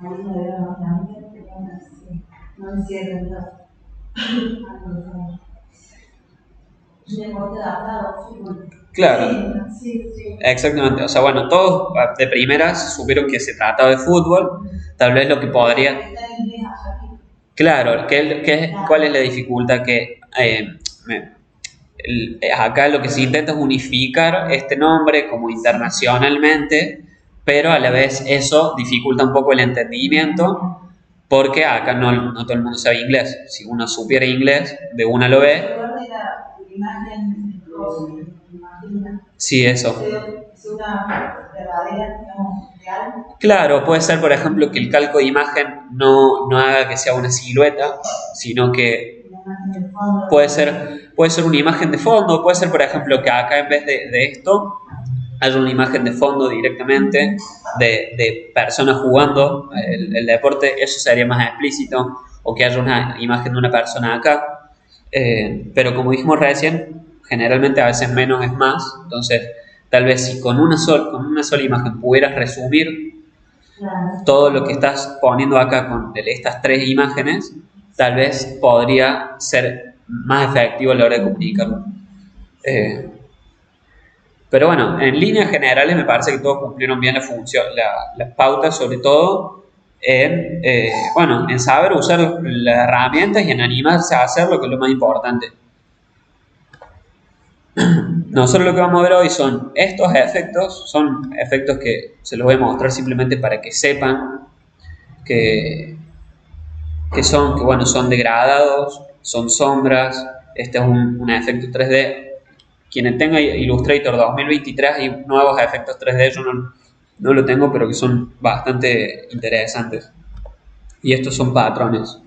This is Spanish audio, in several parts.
ahí me veo más grande, pero sí, no me cierren todo. Deporte adaptado, fútbol. Claro, Sí, sí. exactamente. O sea, bueno, todos de primeras supieron que se trataba de fútbol. Tal vez lo que podría... Claro, ¿cuál es la dificultad? Que acá lo que se intenta es unificar este nombre como internacionalmente, pero a la vez eso dificulta un poco el entendimiento porque acá no todo el mundo sabe inglés. Si uno supiera inglés, de una lo ve. Sí, eso. Claro, puede ser, por ejemplo, que el calco de imagen no haga que sea una silueta, sino que puede ser una imagen de fondo, puede ser, por ejemplo, que acá en vez de esto haya una imagen de fondo directamente de personas jugando el deporte, eso sería más explícito, o que haya una imagen de una persona acá. Pero como dijimos recién, generalmente a veces menos es más, entonces tal vez si con una sola imagen pudieras resumir todo lo que estás poniendo acá con estas tres imágenes, tal vez podría ser más efectivo a la hora de comunicarlo. Pero bueno, en líneas generales me parece que todos cumplieron bien la función, las pautas, sobre todo en saber usar las herramientas y en animarse a hacer lo que es lo más importante. Nosotros lo que vamos a ver hoy son estos efectos, son efectos que se los voy a mostrar simplemente para que sepan que, son degradados, son sombras, este es un efecto 3D. Quienes tenga Illustrator 2023 hay nuevos efectos 3D, yo no lo tengo, pero que son bastante interesantes. Y estos son patrones.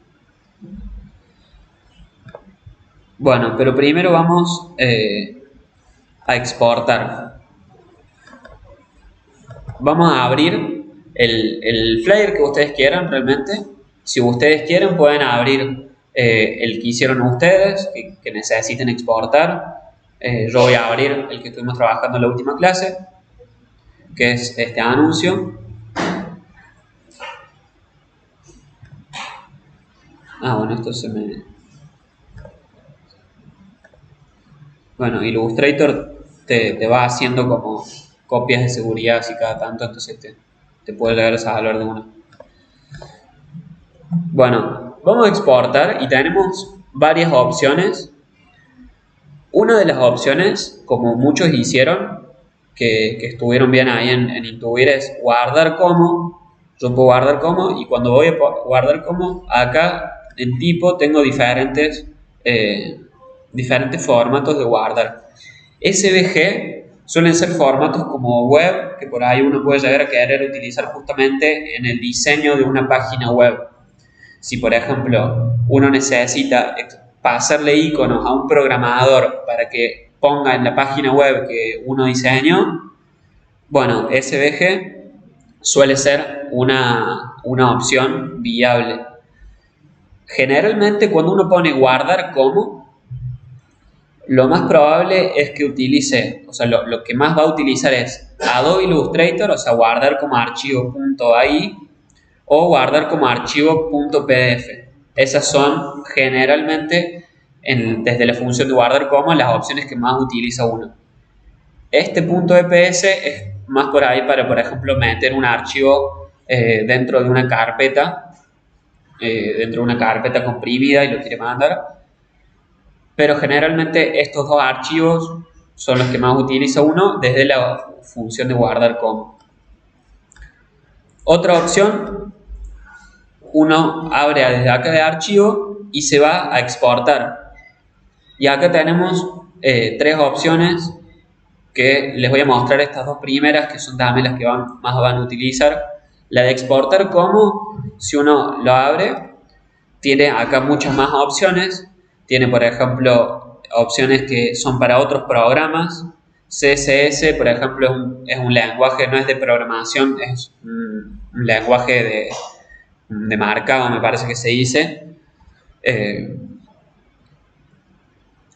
Bueno, pero primero vamos a exportar. Vamos a abrir el flyer que ustedes quieran realmente. Si ustedes quieren pueden abrir el que hicieron ustedes, que necesiten exportar. Yo voy a abrir el que estuvimos trabajando en la última clase, que es este anuncio. Bueno, esto se me... Bueno, Illustrator te va haciendo como copias de seguridad así cada tanto, entonces te puede leer esa valor de una. Bueno, vamos a exportar y tenemos varias opciones. Una de las opciones, como muchos hicieron, que estuvieron bien ahí en Intuit, es guardar como. Yo puedo guardar como y cuando voy a guardar como, acá en tipo tengo diferentes formatos de guardar. SVG suelen ser formatos como web, que por ahí uno puede llegar a querer utilizar justamente en el diseño de una página web. Si por ejemplo uno necesita pasarle iconos a un programador para que ponga en la página web que uno diseñó, bueno, SVG suele ser una opción viable. Generalmente cuando uno pone guardar como, lo más probable es que utilice, o sea, lo que más va a utilizar es Adobe Illustrator, o sea, guardar como archivo.ai o guardar como archivo.pdf. Esas son generalmente, desde la función de guardar como, las opciones que más utiliza uno. Este .eps es más por ahí para, por ejemplo, meter un archivo dentro de una carpeta, comprimida y lo quiere mandar. Pero generalmente estos dos archivos son los que más utiliza uno desde la función de guardar como. Otra opción, uno abre desde acá de archivo y se va a exportar. Y acá tenemos tres opciones que les voy a mostrar, estas dos primeras que son también las que más van a utilizar. La de exportar como, si uno lo abre, tiene acá muchas más opciones. Tiene, por ejemplo, opciones que son para otros programas. CSS, por ejemplo, es un lenguaje, no es de programación, es un lenguaje de marcado, me parece que se dice.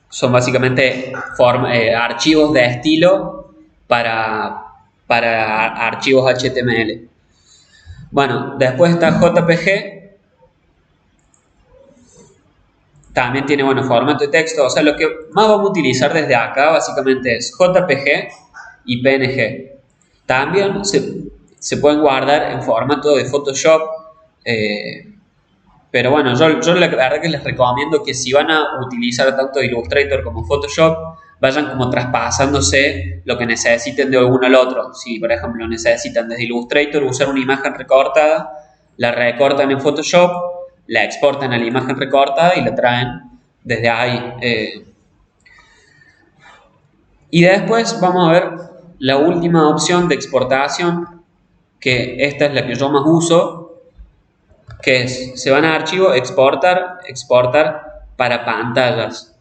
Son básicamente archivos de estilo para archivos HTML. Bueno, después está JPG, también tiene, bueno, formato de texto, o sea, lo que más vamos a utilizar desde acá básicamente es JPG y PNG. También se pueden guardar en formato de Photoshop, pero bueno, yo la verdad que les recomiendo que si van a utilizar tanto Illustrator como Photoshop, vayan como traspasándose lo que necesiten de uno al otro. Si, por ejemplo, necesitan desde Illustrator usar una imagen recortada, la recortan en Photoshop, la exportan a la imagen recortada y la traen desde ahí. Y después vamos a ver la última opción de exportación, que esta es la que yo más uso, que es, se van a archivo, exportar, exportar para pantallas.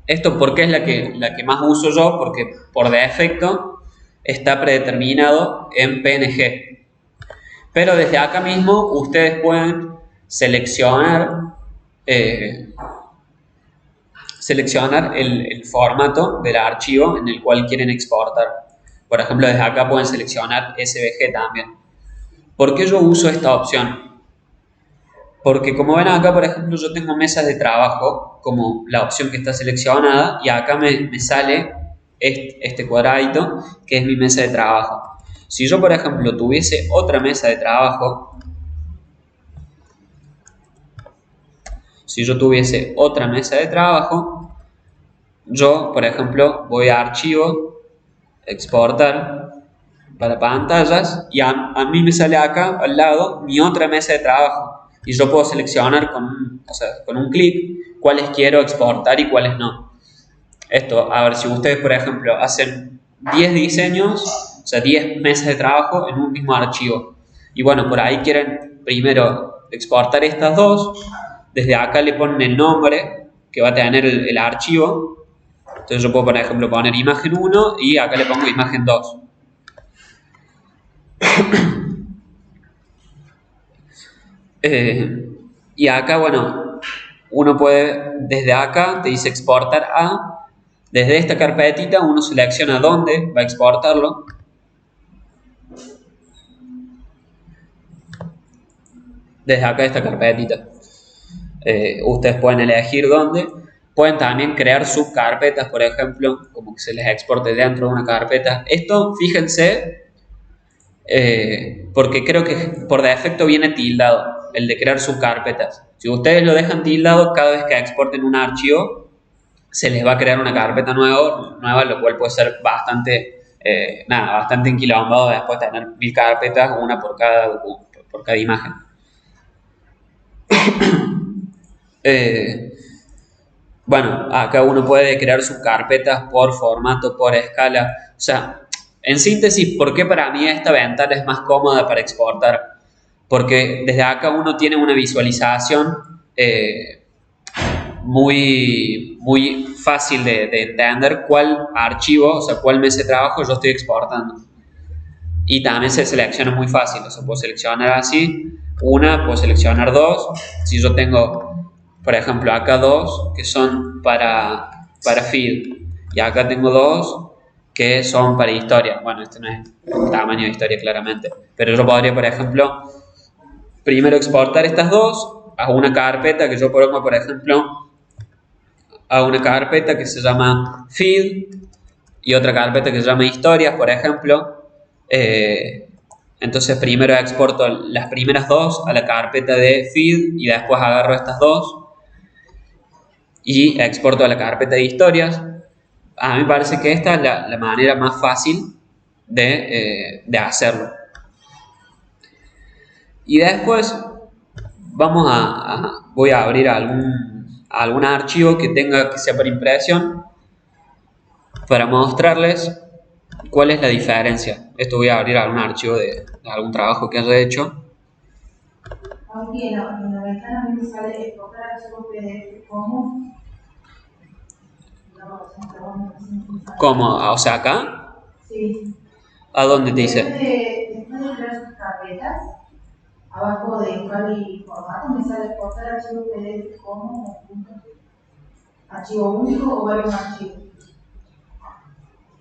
Esto porque es la que más uso yo, porque por defecto está predeterminado en PNG. Pero desde acá mismo ustedes pueden seleccionar, eh, seleccionar el formato del archivo en el cual quieren exportar. Por ejemplo, desde acá pueden seleccionar SVG también. ¿Por qué yo uso esta opción? Porque como ven acá, por ejemplo, yo tengo mesas de trabajo como la opción que está seleccionada y acá me sale este cuadradito que es mi mesa de trabajo. Si yo, por ejemplo, tuviese otra mesa de trabajo, yo, por ejemplo, voy a archivo, exportar para pantallas y a mí me sale acá al lado mi otra mesa de trabajo y yo puedo seleccionar con un clic cuáles quiero exportar y cuáles no. Esto, a ver, si ustedes, por ejemplo, hacen 10 diseños, o sea, 10 mesas de trabajo en un mismo archivo. Y bueno, por ahí quieren primero exportar estas dos, desde acá le ponen el nombre que va a tener el archivo. Entonces yo puedo, por ejemplo, poner imagen 1 y acá le pongo imagen 2. Y acá, bueno, uno puede, desde acá, te dice exportar a, desde esta carpetita uno selecciona dónde va a exportarlo. Desde acá esta carpetita. Ustedes pueden elegir dónde. Pueden también crear subcarpetas, por ejemplo, como que se les exporte dentro de una carpeta. Esto, fíjense, porque creo que por defecto viene tildado el de crear subcarpetas. Si ustedes lo dejan tildado, cada vez que exporten un archivo, se les va a crear una carpeta nueva, lo cual puede ser bastante enquilombado después de tener 1000 carpetas, una por cada imagen. Bueno, acá uno puede crear sus carpetas por formato, por escala. O sea, en síntesis, ¿por qué para mí esta ventana es más cómoda para exportar? Porque desde acá uno tiene una visualización muy fácil de entender cuál archivo, o sea, cuál mesa de trabajo yo estoy exportando. Y también se selecciona muy fácil, o sea, puedo seleccionar así, puedo seleccionar dos. Si yo tengo, por ejemplo, acá dos que son para feed y acá tengo dos que son para historia. Bueno, este no es el tamaño de historia claramente, pero yo podría, por ejemplo, primero exportar estas dos a una carpeta que yo pongo, por ejemplo, a una carpeta que se llama feed y otra carpeta que se llama historias, por ejemplo. Entonces primero exporto las primeras dos a la carpeta de feed y después agarro estas dos y exporto a la carpeta de historias. A mí me parece que esta es la manera más fácil de hacerlo. Y después voy a abrir algún archivo que sea por impresión para mostrarles cuál es la diferencia. Esto voy a abrir algún archivo de algún trabajo que haya hecho. Aunque en la ventana me sale exportar archivos PDF como. ¿Cómo? O sea, acá. Sí. ¿A dónde te dice? Después de crear sus carpetas, abajo de igual y formato me sale exportar archivos PDF como archivo único o varios archivos.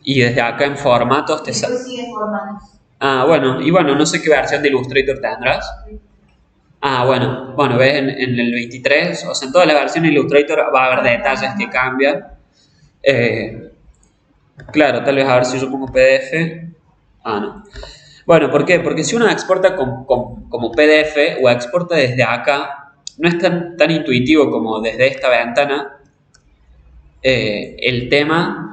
Y desde acá en formatos te sale. Después sigue formatos. Ah, bueno, y bueno, no sé qué versión de Illustrator tendrás. Ah, bueno, ves en el 23, o sea, en toda la versión de Illustrator va a haber detalles que cambian. Eh, claro, tal vez a ver si yo pongo PDF. Ah, no. Bueno, ¿por qué? Porque si uno exporta como PDF o exporta desde acá, no es tan intuitivo como desde esta ventana el tema,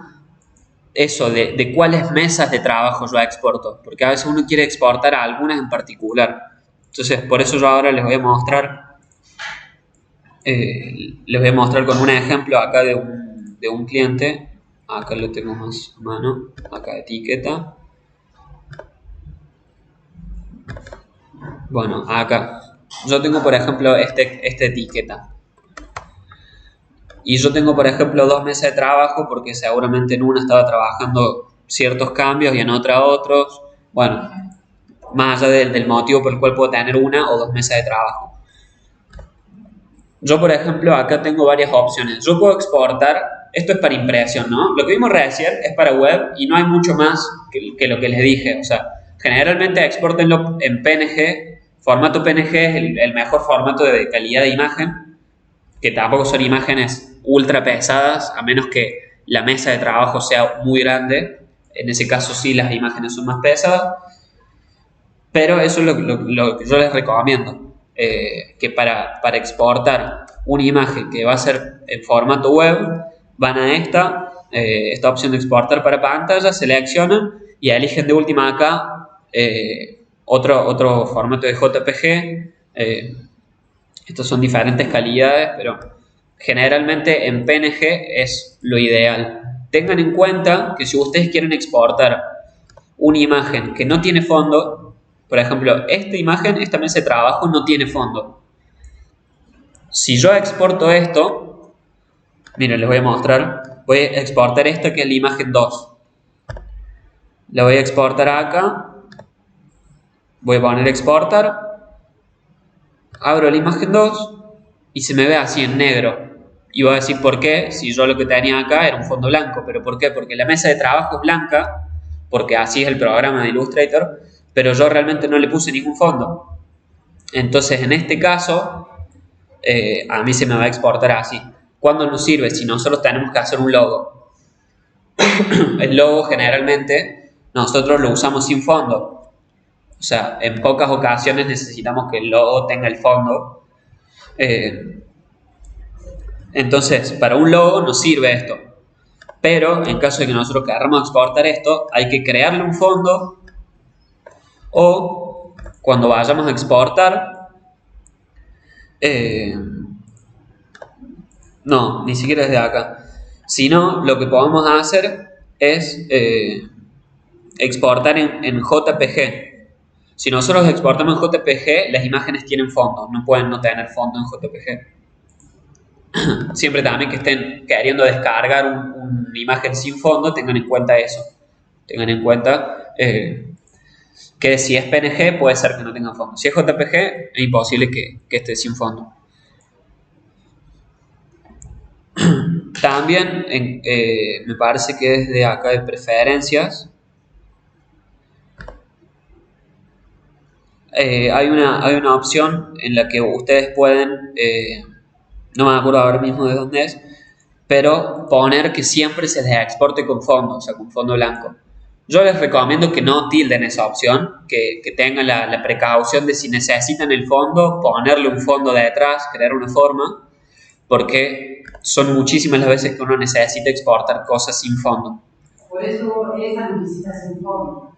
eso, de cuáles mesas de trabajo yo exporto. Porque a veces uno quiere exportar a algunas en particular. Entonces, por eso yo ahora les voy a mostrar con un ejemplo acá de un cliente. Acá lo tengo más a mano, acá etiqueta. Bueno, acá. Yo tengo, por ejemplo, esta etiqueta. Y yo tengo, por ejemplo, dos mesas de trabajo porque seguramente en una estaba trabajando ciertos cambios y en otra otros. Bueno, más allá del motivo por el cual puedo tener una o dos mesas de trabajo. Yo, por ejemplo, acá tengo varias opciones. Yo puedo exportar, esto es para impresión, ¿no? Lo que vimos recién es para web y no hay mucho más que lo que les dije. O sea, generalmente exportenlo en PNG. Formato PNG es el mejor formato de calidad de imagen, que tampoco son imágenes ultra pesadas, a menos que la mesa de trabajo sea muy grande. En ese caso sí, las imágenes son más pesadas. Pero eso es lo que yo les recomiendo, que para exportar una imagen que va a ser en formato web, van a esta opción de exportar para pantalla, seleccionan y eligen de última acá otro formato de JPG. Estos son diferentes calidades, pero generalmente en PNG es lo ideal. Tengan en cuenta que si ustedes quieren exportar una imagen que no tiene fondo, por ejemplo, esta imagen, esta mesa de trabajo no tiene fondo. Si yo exporto esto, miren, les voy a mostrar, voy a exportar esta que es la imagen 2. La voy a exportar acá, voy a poner exportar, abro la imagen 2 y se me ve así en negro. Y voy a decir por qué, si yo lo que tenía acá era un fondo blanco. ¿Pero por qué? Porque la mesa de trabajo es blanca, porque así es el programa de Illustrator, pero yo realmente no le puse ningún fondo. Entonces, en este caso, a mí se me va a exportar así. ¿Cuándo nos sirve? Si nosotros tenemos que hacer un logo. El logo generalmente nosotros lo usamos sin fondo. O sea, en pocas ocasiones necesitamos que el logo tenga el fondo. Entonces, para un logo nos sirve esto. Pero en caso de que nosotros queramos exportar esto, hay que crearle un fondo, o cuando vayamos a exportar, no, ni siquiera desde acá. Sino, lo que podemos hacer es exportar en JPG. Si nosotros exportamos en JPG, las imágenes tienen fondo, no pueden no tener fondo en JPG. Siempre también que estén queriendo descargar una imagen sin fondo, tengan en cuenta eso. Tengan en cuenta que si es PNG puede ser que no tenga fondo. Si es JPG es imposible que esté sin fondo. También me parece que desde acá de preferencias hay una opción en la que ustedes pueden, no me acuerdo ahora mismo de dónde es, pero poner que siempre se les exporte con fondo, o sea, con fondo blanco. Yo les recomiendo que no tilden esa opción, que tengan la precaución de si necesitan el fondo, ponerle un fondo detrás, crear una forma, porque son muchísimas las veces que uno necesita exportar cosas sin fondo. Por eso esa necesita sin fondo.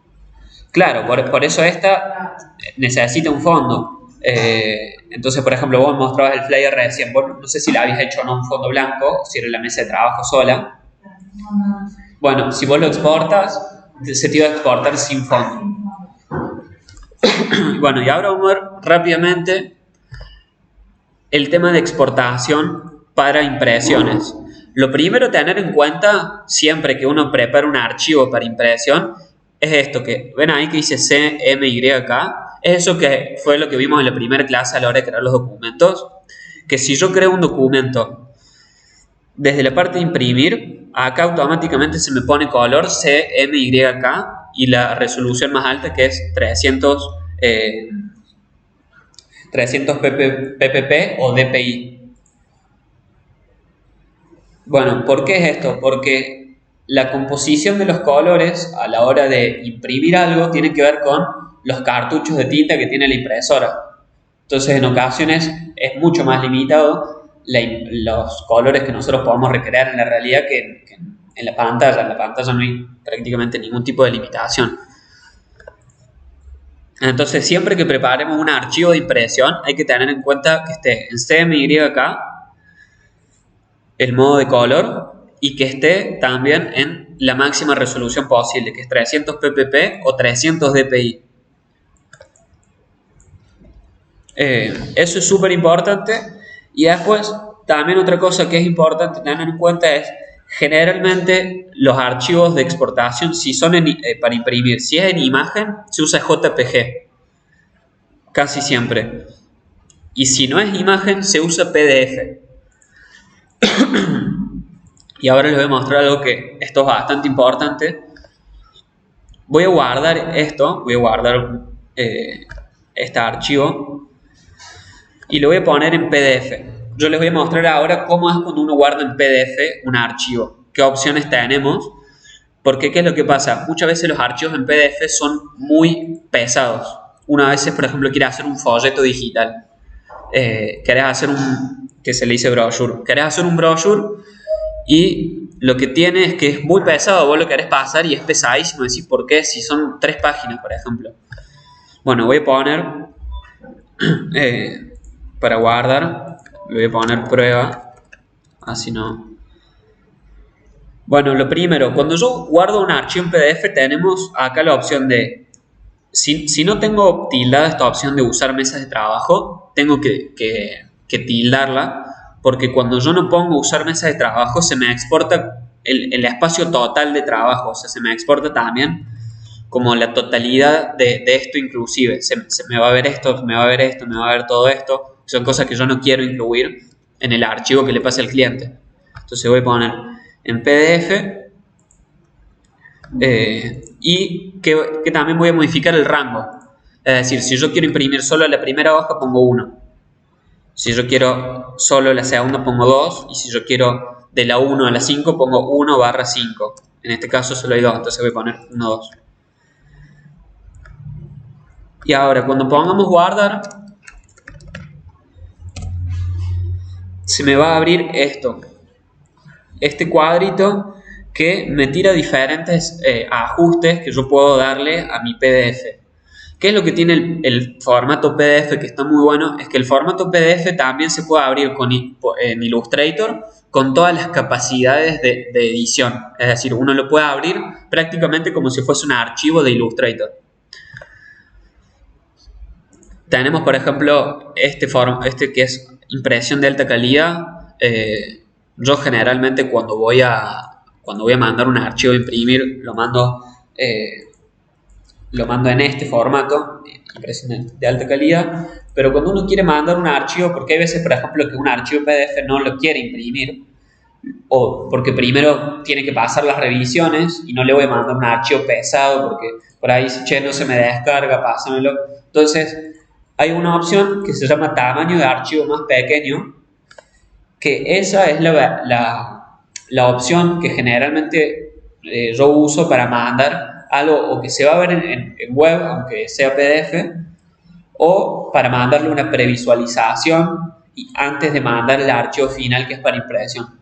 Claro, por eso esta necesita un fondo. Entonces, por ejemplo, vos mostrabas el flyer recién, vos no sé si la habías hecho o no un fondo blanco, si era la mesa de trabajo sola. Bueno, si vos lo exportas, se te iba a exportar sin fondo. Bueno, y ahora vamos a ver rápidamente el tema de exportación para impresiones. Lo primero a tener en cuenta siempre que uno prepara un archivo para impresión es esto que ven ahí que dice CMYK. Es eso que fue lo que vimos en la primera clase a la hora de crear los documentos. Que si yo creo un documento desde la parte de imprimir, acá automáticamente se me pone color CMYK y la resolución más alta, que es 300 ppp o dpi. Bueno, ¿por qué es esto? Porque la composición de los colores a la hora de imprimir algo tiene que ver con los cartuchos de tinta que tiene la impresora. Entonces, en ocasiones es mucho más limitado los colores que nosotros podemos recrear en la realidad que en la pantalla. En la pantalla no hay prácticamente ningún tipo de limitación. Entonces, siempre que preparemos un archivo de impresión, hay que tener en cuenta que esté en CMYK el modo de color y que esté también en la máxima resolución posible, que es 300 ppp o 300 dpi. Eso es súper importante. Y después, también otra cosa que es importante tener en cuenta es, generalmente los archivos de exportación, si son para imprimir, si es en imagen, se usa JPG, casi siempre. Y si no es imagen, se usa PDF. Y ahora les voy a mostrar algo que esto es bastante importante. Voy a guardar esto, voy a guardar este archivo y lo voy a poner en PDF. Yo les voy a mostrar ahora cómo es cuando uno guarda en PDF un archivo, qué opciones tenemos, porque qué es lo que pasa. Muchas veces los archivos en PDF son muy pesados. Una vez, por ejemplo, quiere hacer un folleto digital, querés hacer que se le dice brochure, querés hacer un brochure y lo que tiene es que es muy pesado, vos lo querés pasar y es pesadísimo. Decís, ¿por qué? Si son 3 páginas, por ejemplo. Bueno, voy a poner para guardar, le voy a poner prueba, así no. Bueno, lo primero, cuando yo guardo un archivo en PDF, tenemos acá la opción de, si no tengo tildada esta opción de usar mesas de trabajo, tengo que tildarla, porque cuando yo no pongo usar mesas de trabajo, se me exporta el espacio total de trabajo, o sea, se me exporta también como la totalidad de esto inclusive. Se me va a ver esto, me va a ver esto, me va a ver todo esto. Son cosas que yo no quiero incluir en el archivo que le pase al cliente. Entonces voy a poner en PDF y que también voy a modificar el rango. Es decir, si yo quiero imprimir solo la primera hoja, pongo 1. Si yo quiero solo la segunda, pongo 2. Y si yo quiero de la 1 a la 5, pongo 1/5. En este caso solo hay 2, entonces voy a poner 1, 2. Y ahora, cuando pongamos guardar, se me va a abrir este cuadrito que me tira diferentes ajustes que yo puedo darle a mi PDF. ¿Qué es lo que tiene el formato PDF que está muy bueno? Es que el formato PDF también se puede abrir en Illustrator con todas las capacidades de edición. Es decir, uno lo puede abrir prácticamente como si fuese un archivo de Illustrator. Tenemos, por ejemplo, este que es impresión de alta calidad. Yo generalmente cuando voy a mandar un archivo a imprimir, lo mando en este formato, impresión de alta calidad. Pero cuando uno quiere mandar un archivo, porque hay veces, por ejemplo, que un archivo PDF no lo quiere imprimir, o porque primero tiene que pasar las revisiones y no le voy a mandar un archivo pesado porque por ahí dice, che, no se me descarga, pásamelo. Entonces, hay una opción que se llama tamaño de archivo más pequeño, que esa es la opción que generalmente yo uso para mandar algo o que se va a ver en web, aunque sea PDF, o para mandarle una previsualización antes de mandar el archivo final, que es para impresión.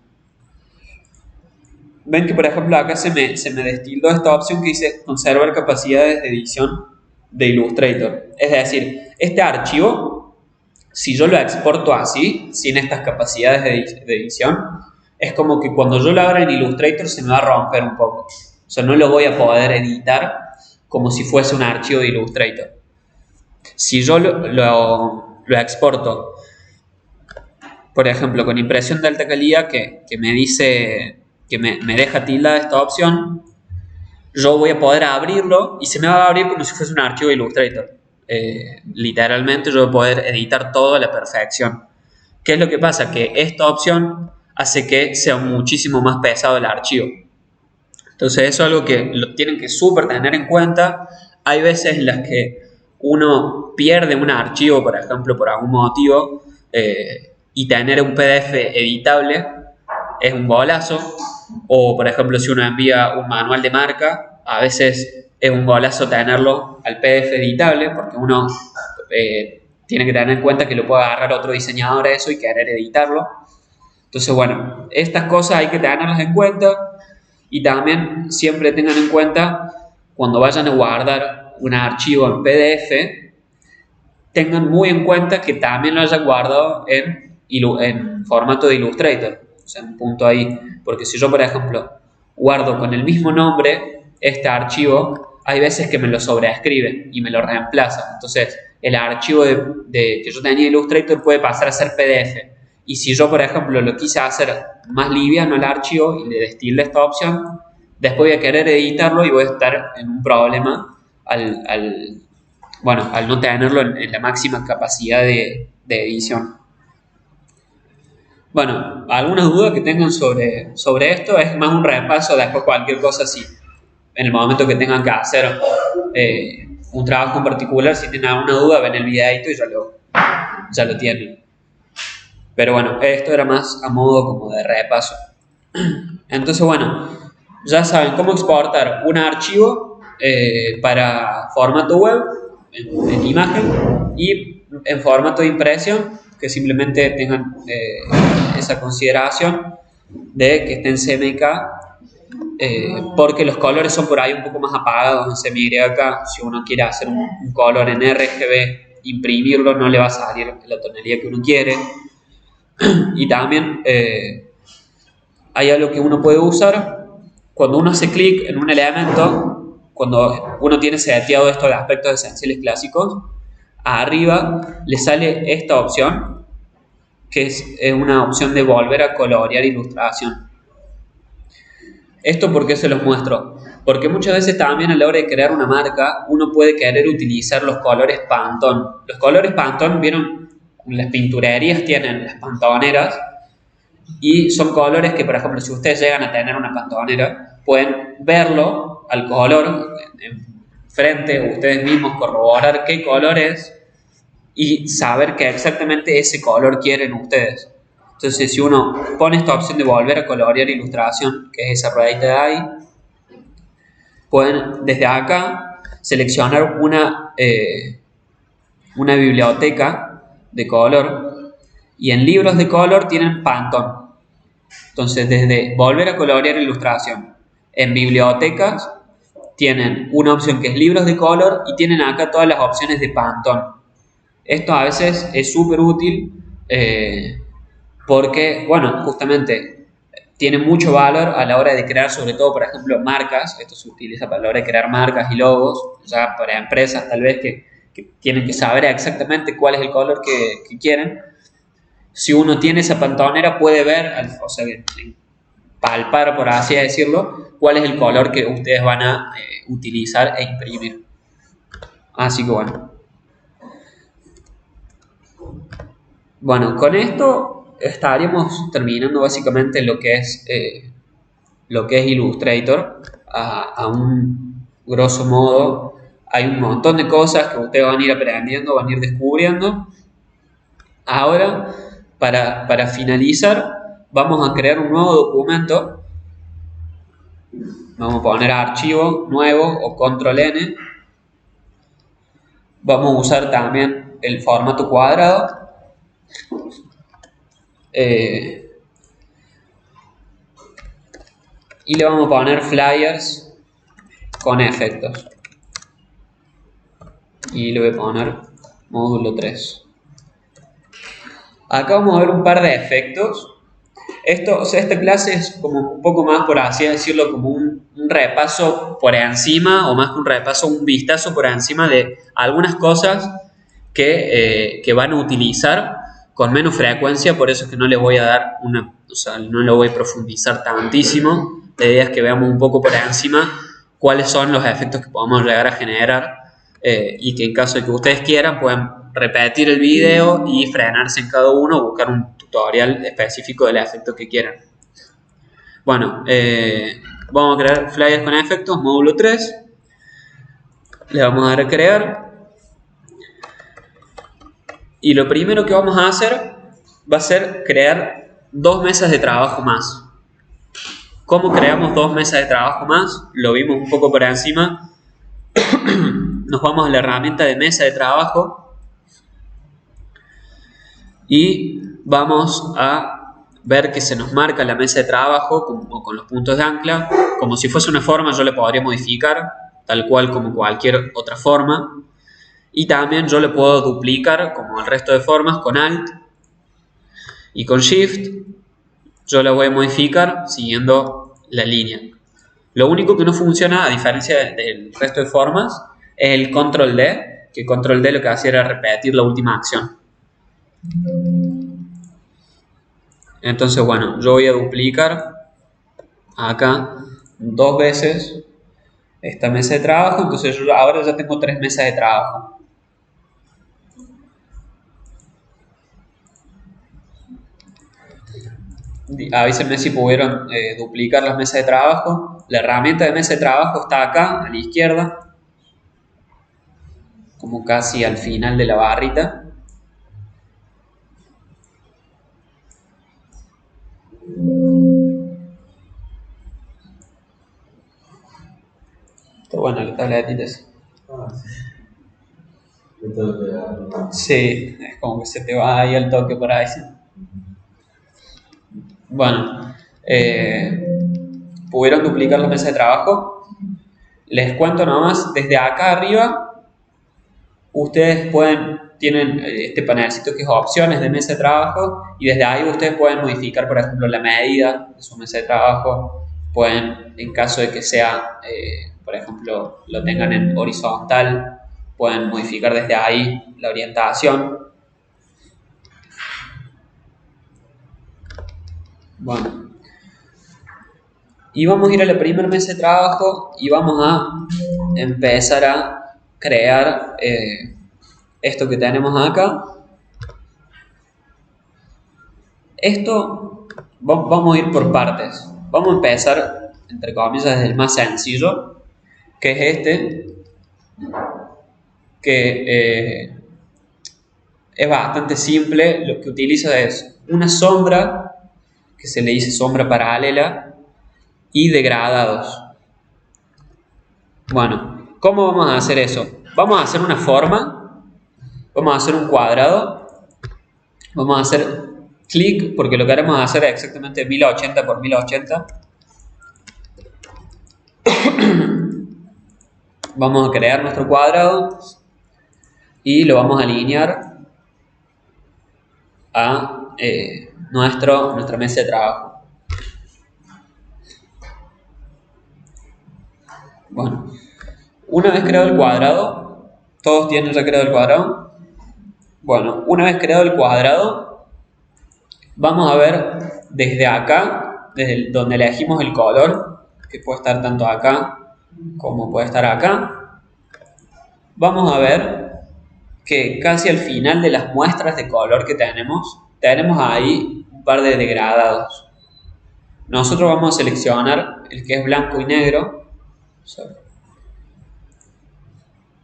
Ven que, por ejemplo, acá se me destildó esta opción que dice conservar capacidades de edición de Illustrator. Es decir, este archivo, si yo lo exporto así, sin estas capacidades de edición, es como que cuando yo lo abra en Illustrator se me va a romper un poco. O sea, no lo voy a poder editar como si fuese un archivo de Illustrator. Si yo lo exporto, por ejemplo, con impresión de alta calidad, que me dice que me deja tildada esta opción, yo voy a poder abrirlo y se me va a abrir como si fuese un archivo de Illustrator. Literalmente yo voy a poder editar todo a la perfección. ¿Qué es lo que pasa? Que esta opción hace que sea muchísimo más pesado el archivo. Entonces eso es algo que lo tienen que súper tener en cuenta. Hay veces en las que uno pierde un archivo, por ejemplo, por algún motivo, y tener un PDF editable es un golazo. O, por ejemplo, si uno envía un manual de marca, a veces es un golazo tenerlo al PDF editable, porque uno tiene que tener en cuenta que lo puede agarrar otro diseñador a eso y querer editarlo. Entonces, bueno, estas cosas hay que tenerlas en cuenta. Y también siempre tengan en cuenta, cuando vayan a guardar un archivo en PDF, tengan muy en cuenta que también lo hayan guardado en formato de Illustrator. O sea, un punto ahí. Porque si yo, por ejemplo, guardo con el mismo nombre este archivo, hay veces que me lo sobreescribe y me lo reemplaza. Entonces, el archivo que yo tenía en Illustrator puede pasar a ser PDF. Y si yo, por ejemplo, lo quise hacer más liviano el archivo y le destilé esta opción, después voy a querer editarlo y voy a estar en un problema al no tenerlo en la máxima capacidad de edición. Bueno, algunas dudas que tengan sobre esto es más un repaso, después cualquier cosa si en el momento que tengan que hacer un trabajo en particular, si tienen alguna duda, ven el videito y ya lo tienen. Pero bueno, esto era más a modo como de repaso. Entonces, bueno, ya saben cómo exportar un archivo para formato web, en imagen, y en formato de impresión, que simplemente tengan esa consideración de que esté en CMYK, porque los colores son por ahí un poco más apagados en CMYK. Si uno quiere hacer un color en RGB, imprimirlo, no le va a salir la tonalidad que uno quiere. Y también hay algo que uno puede usar cuando uno hace clic en un elemento, cuando uno tiene seteado esto de aspectos esenciales clásicos, arriba le sale esta opción, que es una opción de volver a colorear ilustración. ¿Esto por qué se los muestro? Porque muchas veces también a la hora de crear una marca, uno puede querer utilizar los colores Pantone. Los colores Pantone, ¿vieron? Las pinturerías tienen las pantoneras y son colores que, por ejemplo, si ustedes llegan a tener una pantonera, pueden verlo al color en frente, ustedes mismos corroborar qué color es y saber que exactamente ese color quieren ustedes. Entonces, si uno pone esta opción de volver a colorear ilustración, que es esa ruedita de ahí, pueden desde acá seleccionar una biblioteca de color, y en libros de color tienen Pantone. Entonces, desde volver a colorear ilustración, en bibliotecas tienen una opción que es libros de color y tienen acá todas las opciones de Pantone. Esto a veces es súper útil porque, bueno, justamente tiene mucho valor a la hora de crear, sobre todo, por ejemplo, marcas. Esto se utiliza para la hora de crear marcas y logos, ya para empresas tal vez que tienen que saber exactamente cuál es el color que quieren. Si uno tiene esa pantonera, puede ver, o sea, palpar, por así decirlo, cuál es el color que ustedes van a utilizar e imprimir. Así que bueno. Bueno, con esto estaríamos terminando básicamente lo que es Illustrator a un grosso modo. Hay un montón de cosas que ustedes van a ir aprendiendo, van a ir descubriendo. Ahora, para finalizar, vamos a crear un nuevo documento. Vamos a poner archivo nuevo o control N. Vamos a usar también el formato cuadrado. Y le vamos a poner flyers con efectos. Y le voy a poner módulo 3. Acá vamos a ver un par de efectos. Esta clase es como un poco más, por así decirlo, como un repaso por encima, o más que un repaso, un vistazo por encima de algunas cosas que van a utilizar con menos frecuencia. Por eso es que no les voy a dar no lo voy a profundizar tantísimo. La idea es que veamos un poco por encima cuáles son los efectos que podemos llegar a generar y que en caso de que ustedes quieran pueden repetir el video y frenarse en cada uno o buscar un tutorial específico del efecto que quieran. Bueno, Vamos a crear flyers con efectos, módulo 3. Le vamos a dar a crear. Y lo primero que vamos a hacer va a ser crear 2 mesas de trabajo más. ¿Cómo creamos 2 mesas de trabajo más? Lo vimos un poco por encima. Nos vamos a la herramienta de mesa de trabajo y vamos a ver que se nos marca la mesa de trabajo con los puntos de ancla. Como si fuese una forma, yo le podría modificar tal cual como cualquier otra forma. Y también yo le puedo duplicar como el resto de formas con Alt y con Shift. Yo la voy a modificar siguiendo la línea. Lo único que no funciona, a diferencia del resto de formas, es el Control D, que Control D lo que hacía era repetir la última acción. Entonces, bueno, yo voy a duplicar acá 2 veces esta mesa de trabajo. Entonces yo ahora ya tengo 3 mesas de trabajo. Avísenme si pudieron duplicar las mesas de trabajo. La herramienta de mesa de trabajo está acá a la izquierda, como casi al final de la barrita. Está buena la tabletita esa. Sí, es como que se te va ahí el toque por ahí. Bueno, pudieron duplicar la mesa de trabajo. Les cuento nomás, desde acá arriba ustedes tienen este panelcito que es opciones de mesa de trabajo, y desde ahí ustedes pueden modificar, por ejemplo, la medida de su mesa de trabajo. Pueden, en caso de que sea, por ejemplo, lo tengan en horizontal, pueden modificar desde ahí la orientación. Bueno, y vamos a ir a la primera mesa de trabajo y vamos a empezar a crear esto que tenemos acá. Esto vamos a ir por partes. Vamos a empezar, entre comillas, desde el más sencillo, que es este, que es bastante simple. Lo que utiliza es una sombra, que se le dice sombra paralela, y degradados. Bueno, ¿cómo vamos a hacer eso? Vamos a hacer una forma, vamos a hacer un cuadrado, vamos a hacer clic, porque lo que queremos hacer es exactamente 1080 por 1080. Vamos a crear nuestro cuadrado y lo vamos a alinear a nuestra mesa de trabajo. Bueno, una vez creado el cuadrado, ¿todos tienen ya creado el cuadrado? Bueno, una vez creado el cuadrado, vamos a ver desde acá, desde donde elegimos el color, que puede estar tanto acá como puede estar acá. Vamos a ver que casi al final de las muestras de color que tenemos ahí un par de degradados. Nosotros vamos a seleccionar el que es blanco y negro.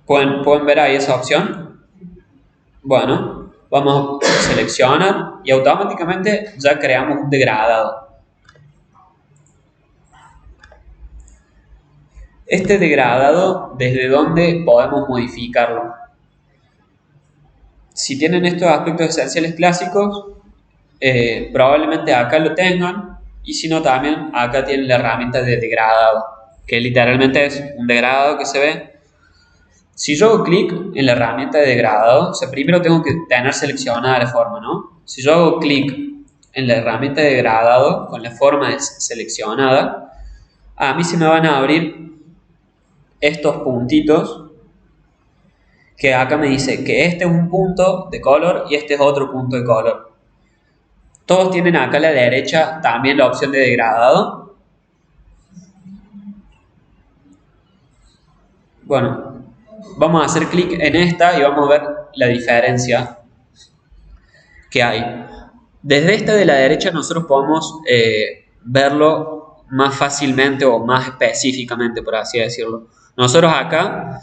¿Pueden ver ahí esa opción? Bueno, vamos a seleccionar y automáticamente ya creamos un degradado. Este degradado, ¿desde dónde podemos modificarlo? Si tienen estos aspectos esenciales clásicos, probablemente acá lo tengan, y si no, también acá tienen la herramienta de degradado, que literalmente es un degradado que se ve. Si yo hago clic en la herramienta de degradado, o sea, primero tengo que tener seleccionada la forma, ¿no? Si yo hago clic en la herramienta de degradado con la forma seleccionada, a mí se me van a abrir estos puntitos, que acá me dice que este es un punto de color y este es otro punto de color. Todos tienen acá a la derecha también la opción de degradado. Bueno, vamos a hacer clic en esta y vamos a ver la diferencia que hay. Desde esta de la derecha nosotros podemos verlo más fácilmente o más específicamente, por así decirlo. Nosotros acá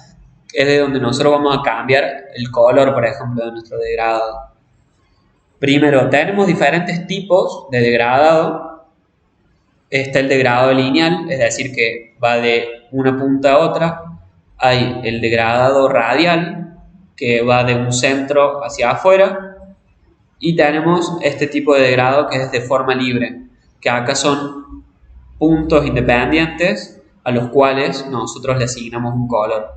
es de donde nosotros vamos a cambiar el color, por ejemplo, de nuestro degradado. Primero, tenemos diferentes tipos de degradado. Está el degradado lineal, es decir, que va de una punta a otra. Hay el degradado radial, que va de un centro hacia afuera. Y tenemos este tipo de degradado que es de forma libre, que acá son puntos independientes a los cuales nosotros le asignamos un color.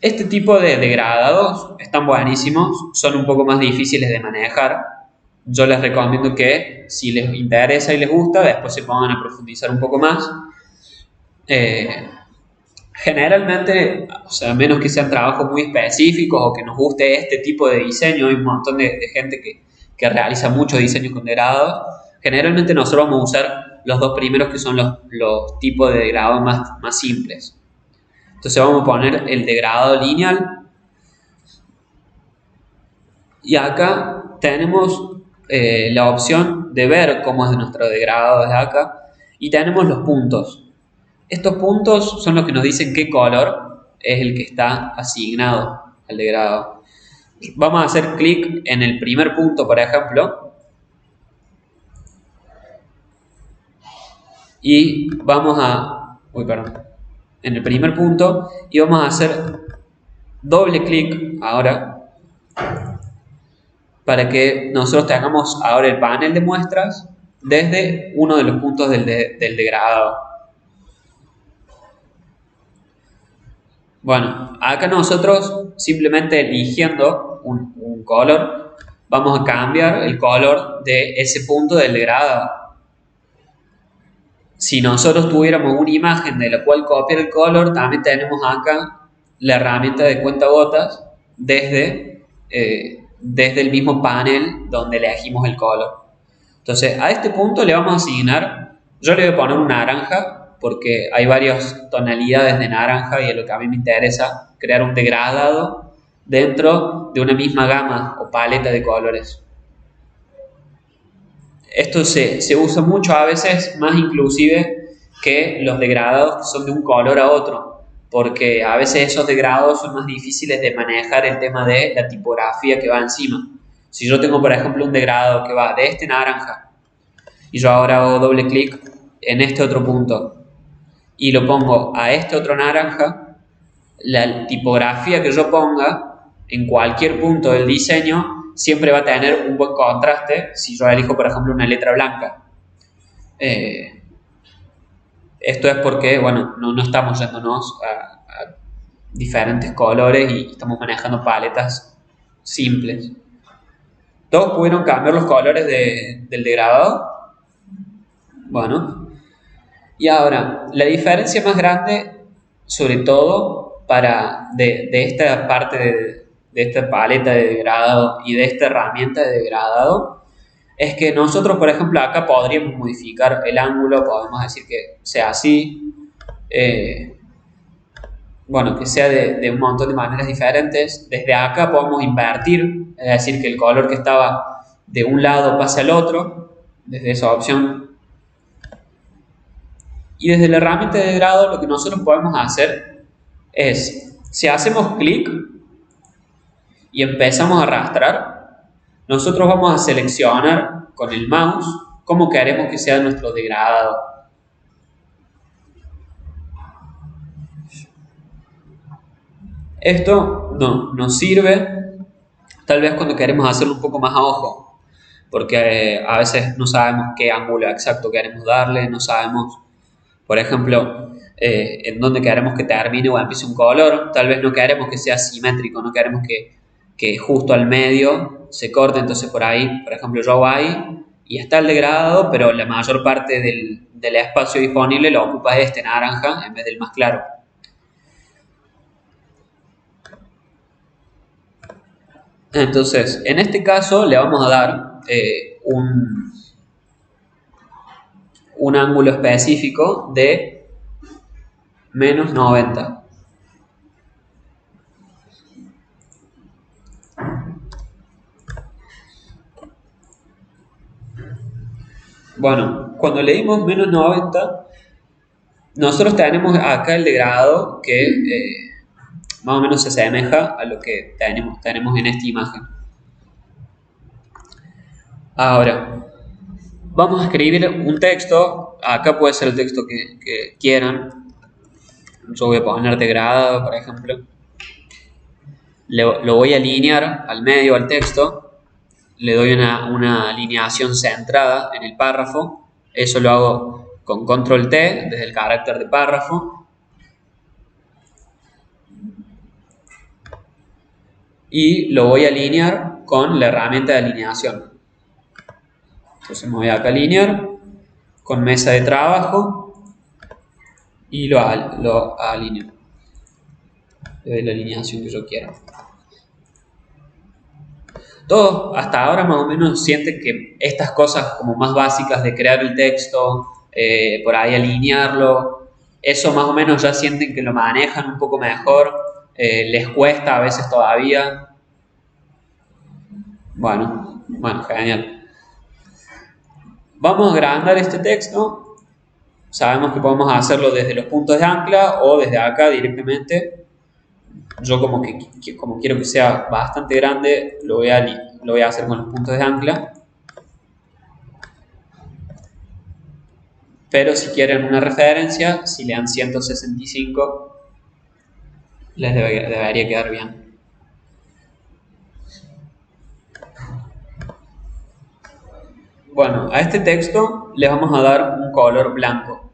Este tipo de degradados están buenísimos, son un poco más difíciles de manejar. Yo les recomiendo que si les interesa y les gusta, después se pongan a profundizar un poco más. Generalmente, o sea, a menos que sean trabajos muy específicos o que nos guste este tipo de diseño, hay un montón de gente que realiza muchos diseños con degradados. Generalmente nosotros vamos a usar los dos primeros, que son los tipos de degradado más simples. Entonces vamos a poner el degradado lineal. Y acá tenemos la opción de ver cómo es nuestro degradado desde acá. Y tenemos los puntos. Estos puntos son los que nos dicen qué color es el que está asignado al degradado. Vamos a hacer clic en el primer punto, por ejemplo. Y vamos a... en el primer punto. Y vamos a hacer doble clic ahora, para que nosotros tengamos ahora el panel de muestras desde uno de los puntos del degradado. Bueno, acá nosotros simplemente eligiendo un color, vamos a cambiar el color de ese punto del degradado. Si nosotros tuviéramos una imagen de la cual copiar el color, también tenemos acá la herramienta de cuentagotas desde el mismo panel donde elegimos el color. Entonces, a este punto le vamos a asignar, yo le voy a poner un naranja, porque hay varias tonalidades de naranja y es lo que a mí me interesa, crear un degradado dentro de una misma gama o paleta de colores. Esto se usa mucho a veces, más inclusive que los degradados que son de un color a otro, porque a veces esos degradados son más difíciles de manejar el tema de la tipografía que va encima. Si yo tengo, por ejemplo, un degradado que va de este naranja y yo ahora hago doble clic en este otro punto y lo pongo a este otro naranja, la tipografía que yo ponga en cualquier punto del diseño siempre va a tener un buen contraste si yo elijo, por ejemplo, una letra blanca. Esto es porque, bueno, no estamos yéndonos a diferentes colores y estamos manejando paletas simples. ¿Todos pudieron cambiar los colores del degradado? Bueno. Y ahora, la diferencia más grande, sobre todo de esta parte de esta paleta de degradado y de esta herramienta de degradado, es que nosotros, por ejemplo, acá podríamos modificar el ángulo, podemos decir que sea así, bueno, que sea de un montón de maneras diferentes. Desde acá podemos invertir, es decir, que el color que estaba de un lado pase al otro, desde esa opción. Y desde la herramienta de degradado lo que nosotros podemos hacer es, si hacemos clic y empezamos a arrastrar, nosotros vamos a seleccionar con el mouse cómo queremos que sea nuestro degradado. Esto nos sirve tal vez cuando queremos hacerlo un poco más a ojo, porque a veces no sabemos qué ángulo exacto queremos darle, no sabemos, por ejemplo, en dónde queremos que termine o empiece un color. Tal vez no queremos que sea simétrico, no queremos que justo al medio se corte, entonces por ahí, por ejemplo, yo hago ahí y está el degradado, pero la mayor parte del espacio disponible lo ocupa este naranja en vez del más claro. Entonces, en este caso le vamos a dar un ángulo específico de menos 90. Bueno, cuando le dimos menos 90, nosotros tenemos acá el degradado que más o menos se asemeja a lo que tenemos en esta imagen. Ahora, vamos a escribir un texto. Acá puede ser el texto que quieran. Yo voy a poner degradado, por ejemplo. Lo voy a alinear al medio al texto. Le doy una alineación centrada en el párrafo. Eso lo hago con control T desde el carácter de párrafo. Y lo voy a alinear con la herramienta de alineación. Entonces me voy acá a alinear con mesa de trabajo y lo alineo. Le doy la alineación que yo quiera. Todos hasta ahora más o menos sienten que estas cosas como más básicas de crear el texto, por ahí alinearlo, eso más o menos ya sienten que lo manejan un poco mejor, les cuesta a veces todavía. Bueno, genial. Vamos a agrandar este texto. Sabemos que podemos hacerlo desde los puntos de ancla o desde acá directamente. Yo como quiero que sea bastante grande, lo voy a hacer con los puntos de ancla. Pero si quieren una referencia, si le dan 165, les debería quedar bien. Bueno, a este texto le vamos a dar un color blanco.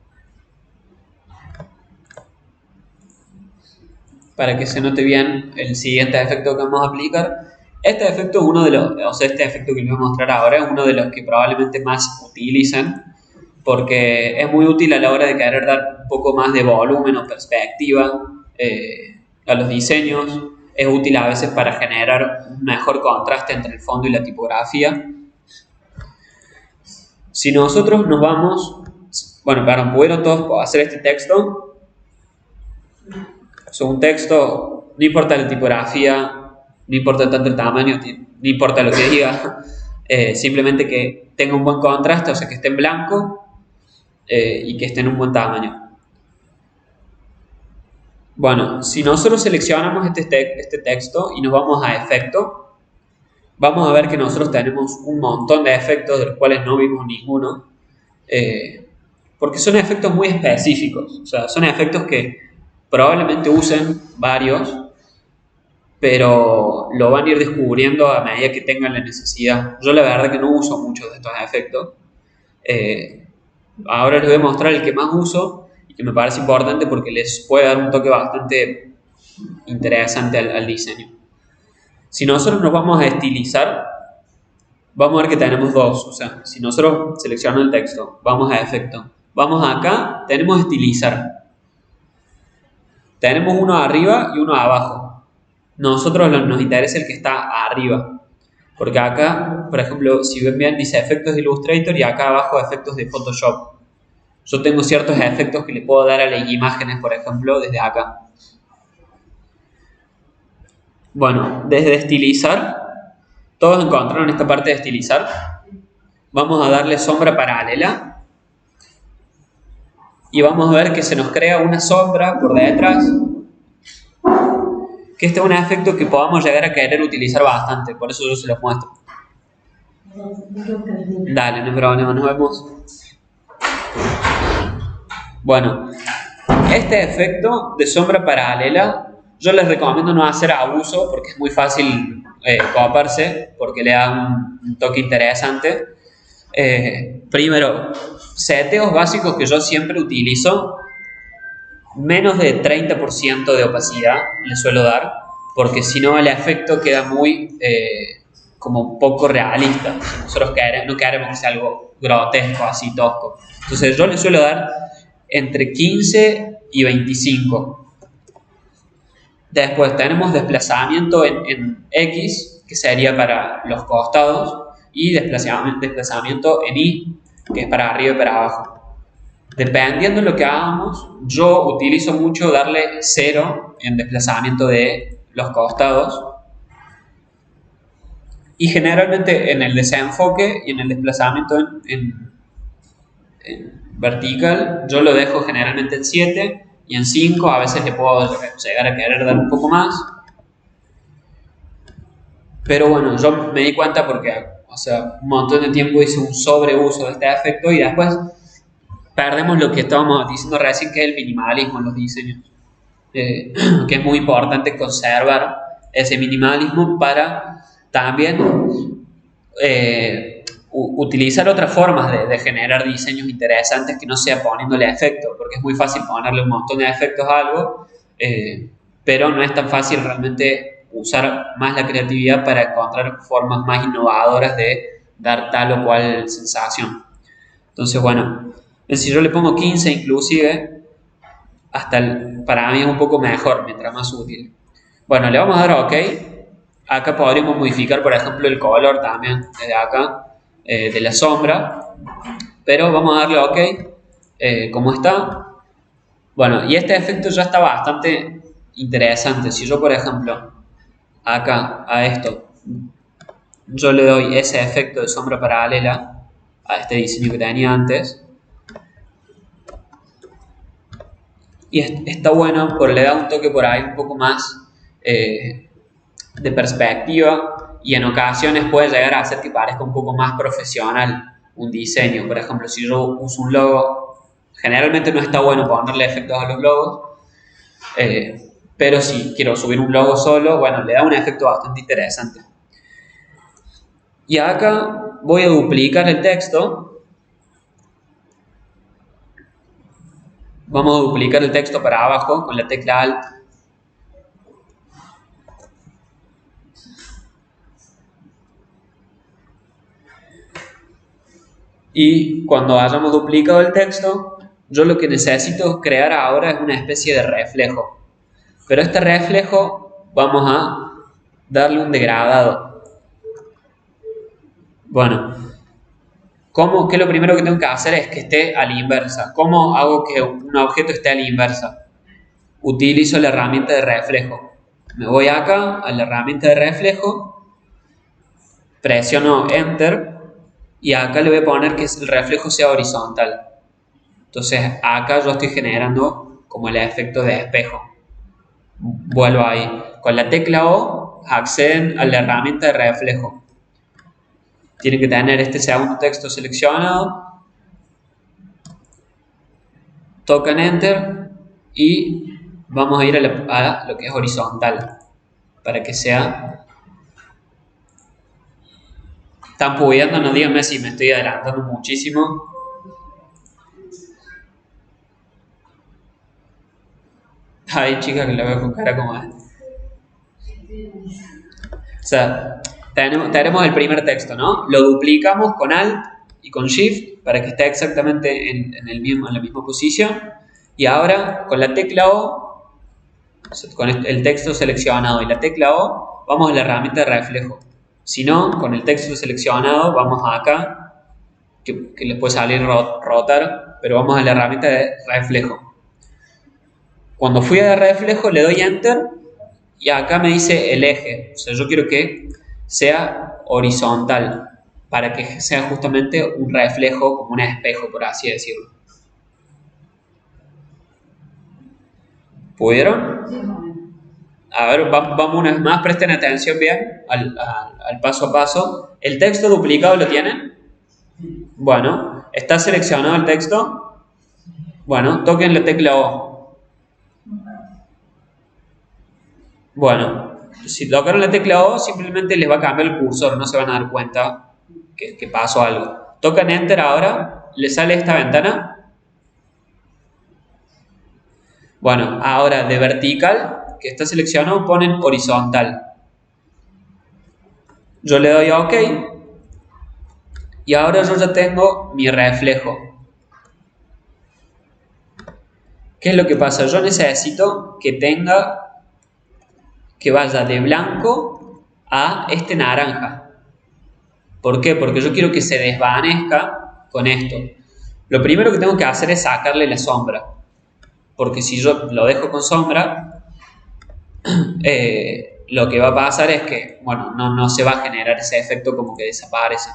Para que se note bien el siguiente efecto que vamos a aplicar. Este efecto es este efecto que les voy a mostrar ahora es uno de los que probablemente más utilizan, porque es muy útil a la hora de querer dar un poco más de volumen o perspectiva a los diseños. Es útil a veces para generar un mejor contraste entre el fondo y la tipografía. Si nosotros nos vamos, ¿pudieron todos hacer este texto? Es un texto, no importa la tipografía, no importa tanto el tamaño, no importa lo que diga, simplemente que tenga un buen contraste, o sea que esté en blanco y que esté en un buen tamaño. Bueno, si nosotros seleccionamos este texto y nos vamos a efecto, vamos a ver que nosotros tenemos un montón de efectos de los cuales no vimos ninguno, porque son efectos muy específicos, o sea, son efectos que probablemente usen varios, pero lo van a ir descubriendo a medida que tengan la necesidad. Yo la verdad que no uso muchos de estos efectos. Ahora les voy a mostrar el que más uso y que me parece importante porque les puede dar un toque bastante interesante al diseño. Si nosotros nos vamos a estilizar, vamos a ver que tenemos dos. O sea, si nosotros seleccionamos el texto, vamos a efecto, vamos acá, tenemos estilizar. Tenemos uno arriba y uno abajo. Nosotros nos interesa el que está arriba. Porque acá, por ejemplo, si ven bien, dice efectos de Illustrator y acá abajo efectos de Photoshop. Yo tengo ciertos efectos que le puedo dar a las imágenes, por ejemplo, desde acá. Bueno, desde estilizar, todos encontraron esta parte de estilizar. Vamos a darle sombra paralela. Y vamos a ver que se nos crea una sombra por detrás. Que este es un efecto que podamos llegar a querer utilizar bastante. Por eso yo se los muestro. Dale, no hay problema, nos vemos. Bueno, este efecto de sombra paralela, yo les recomiendo no hacer abuso porque es muy fácil coparse, porque le da un toque interesante. Primero, seteos básicos que yo siempre utilizo, menos de 30% de opacidad le suelo dar, porque si no el efecto queda muy como poco realista. Nosotros no queremos que sea algo grotesco, así tosco. Entonces yo le suelo dar entre 15 y 25. Después tenemos desplazamiento en X, que sería para los costados, y desplazamiento en Y, que es para arriba y para abajo. Dependiendo de lo que hagamos, yo utilizo mucho darle 0 en desplazamiento de los costados, y generalmente en el desenfoque y en el desplazamiento En vertical yo lo dejo generalmente en 7 y en 5 a veces le puedo llegar a querer dar un poco más. Pero bueno, yo me di cuenta porque, o sea, un montón de tiempo hice un sobreuso de este efecto y después perdemos lo que estábamos diciendo recién, que es el minimalismo en los diseños. Que es muy importante conservar ese minimalismo para también utilizar otras formas de generar diseños interesantes que no sea poniéndole efectos, porque es muy fácil ponerle un montón de efectos a algo, pero no es tan fácil realmente usar más la creatividad para encontrar formas más innovadoras de dar tal o cual sensación. Entonces, bueno, si yo le pongo 15 inclusive, para mí es un poco mejor, mientras más útil. Bueno, le vamos a dar a OK. Acá podríamos modificar, por ejemplo, el color también, de acá, de la sombra. Pero vamos a darle a OK, como está. Bueno, y este efecto ya está bastante interesante. Si yo, por ejemplo, acá, a esto, yo le doy ese efecto de sombra paralela a este diseño que tenía antes. Y está bueno porque le da un toque por ahí un poco más de perspectiva y en ocasiones puede llegar a hacer que parezca un poco más profesional un diseño. Por ejemplo, si yo uso un logo, generalmente no está bueno ponerle efectos a los logos, pero si quiero subir un logo solo, bueno, le da un efecto bastante interesante. Y acá voy a duplicar el texto. Vamos a duplicar el texto para abajo con la tecla Alt. Y cuando hayamos duplicado el texto, yo lo que necesito crear ahora es una especie de reflejo. Pero este reflejo vamos a darle un degradado. Bueno, ¿qué es lo primero que tengo que hacer? Es que esté a la inversa. ¿Cómo hago que un objeto esté a la inversa? Utilizo la herramienta de reflejo. Me voy acá a la herramienta de reflejo, presiono Enter y acá le voy a poner que el reflejo sea horizontal. Entonces acá yo estoy generando como el efecto de espejo. Vuelvo ahí. Con la tecla O acceden a la herramienta de reflejo. Tienen que tener este segundo texto seleccionado. Tocan Enter y vamos a ir a lo que es horizontal para que sea. ¿Están pudiendo? No díganme si me estoy adelantando muchísimo. Ay, chica, que la veo con cara como es. O sea, tenemos el primer texto, ¿no? Lo duplicamos con Alt y con Shift para que esté exactamente en la misma posición. Y ahora, con la tecla O, con el texto seleccionado y la tecla O, vamos a la herramienta de reflejo. Si no, con el texto seleccionado, vamos acá, que les puede salir rotar, pero vamos a la herramienta de reflejo. Cuando fui a reflejo, le doy Enter y acá me dice el eje. O sea, yo quiero que sea horizontal para que sea justamente un reflejo, como un espejo, por así decirlo. ¿Pudieron? A ver, vamos una vez más, presten atención bien al paso a paso. ¿El texto duplicado lo tienen? Bueno, ¿está seleccionado el texto? Bueno, toquen la tecla O. Bueno, si tocaron la tecla O, simplemente les va a cambiar el cursor, no se van a dar cuenta que pasó algo. Tocan Enter ahora, les sale esta ventana. Bueno, ahora de vertical, que está seleccionado, ponen horizontal. Yo le doy a OK. Y ahora yo ya tengo mi reflejo. ¿Qué es lo que pasa? Yo necesito que vaya de blanco a este naranja. ¿Por qué? Porque yo quiero que se desvanezca con esto. Lo primero que tengo que hacer es sacarle la sombra. Porque si yo lo dejo con sombra, lo que va a pasar es que, bueno, no se va a generar ese efecto como que desaparece.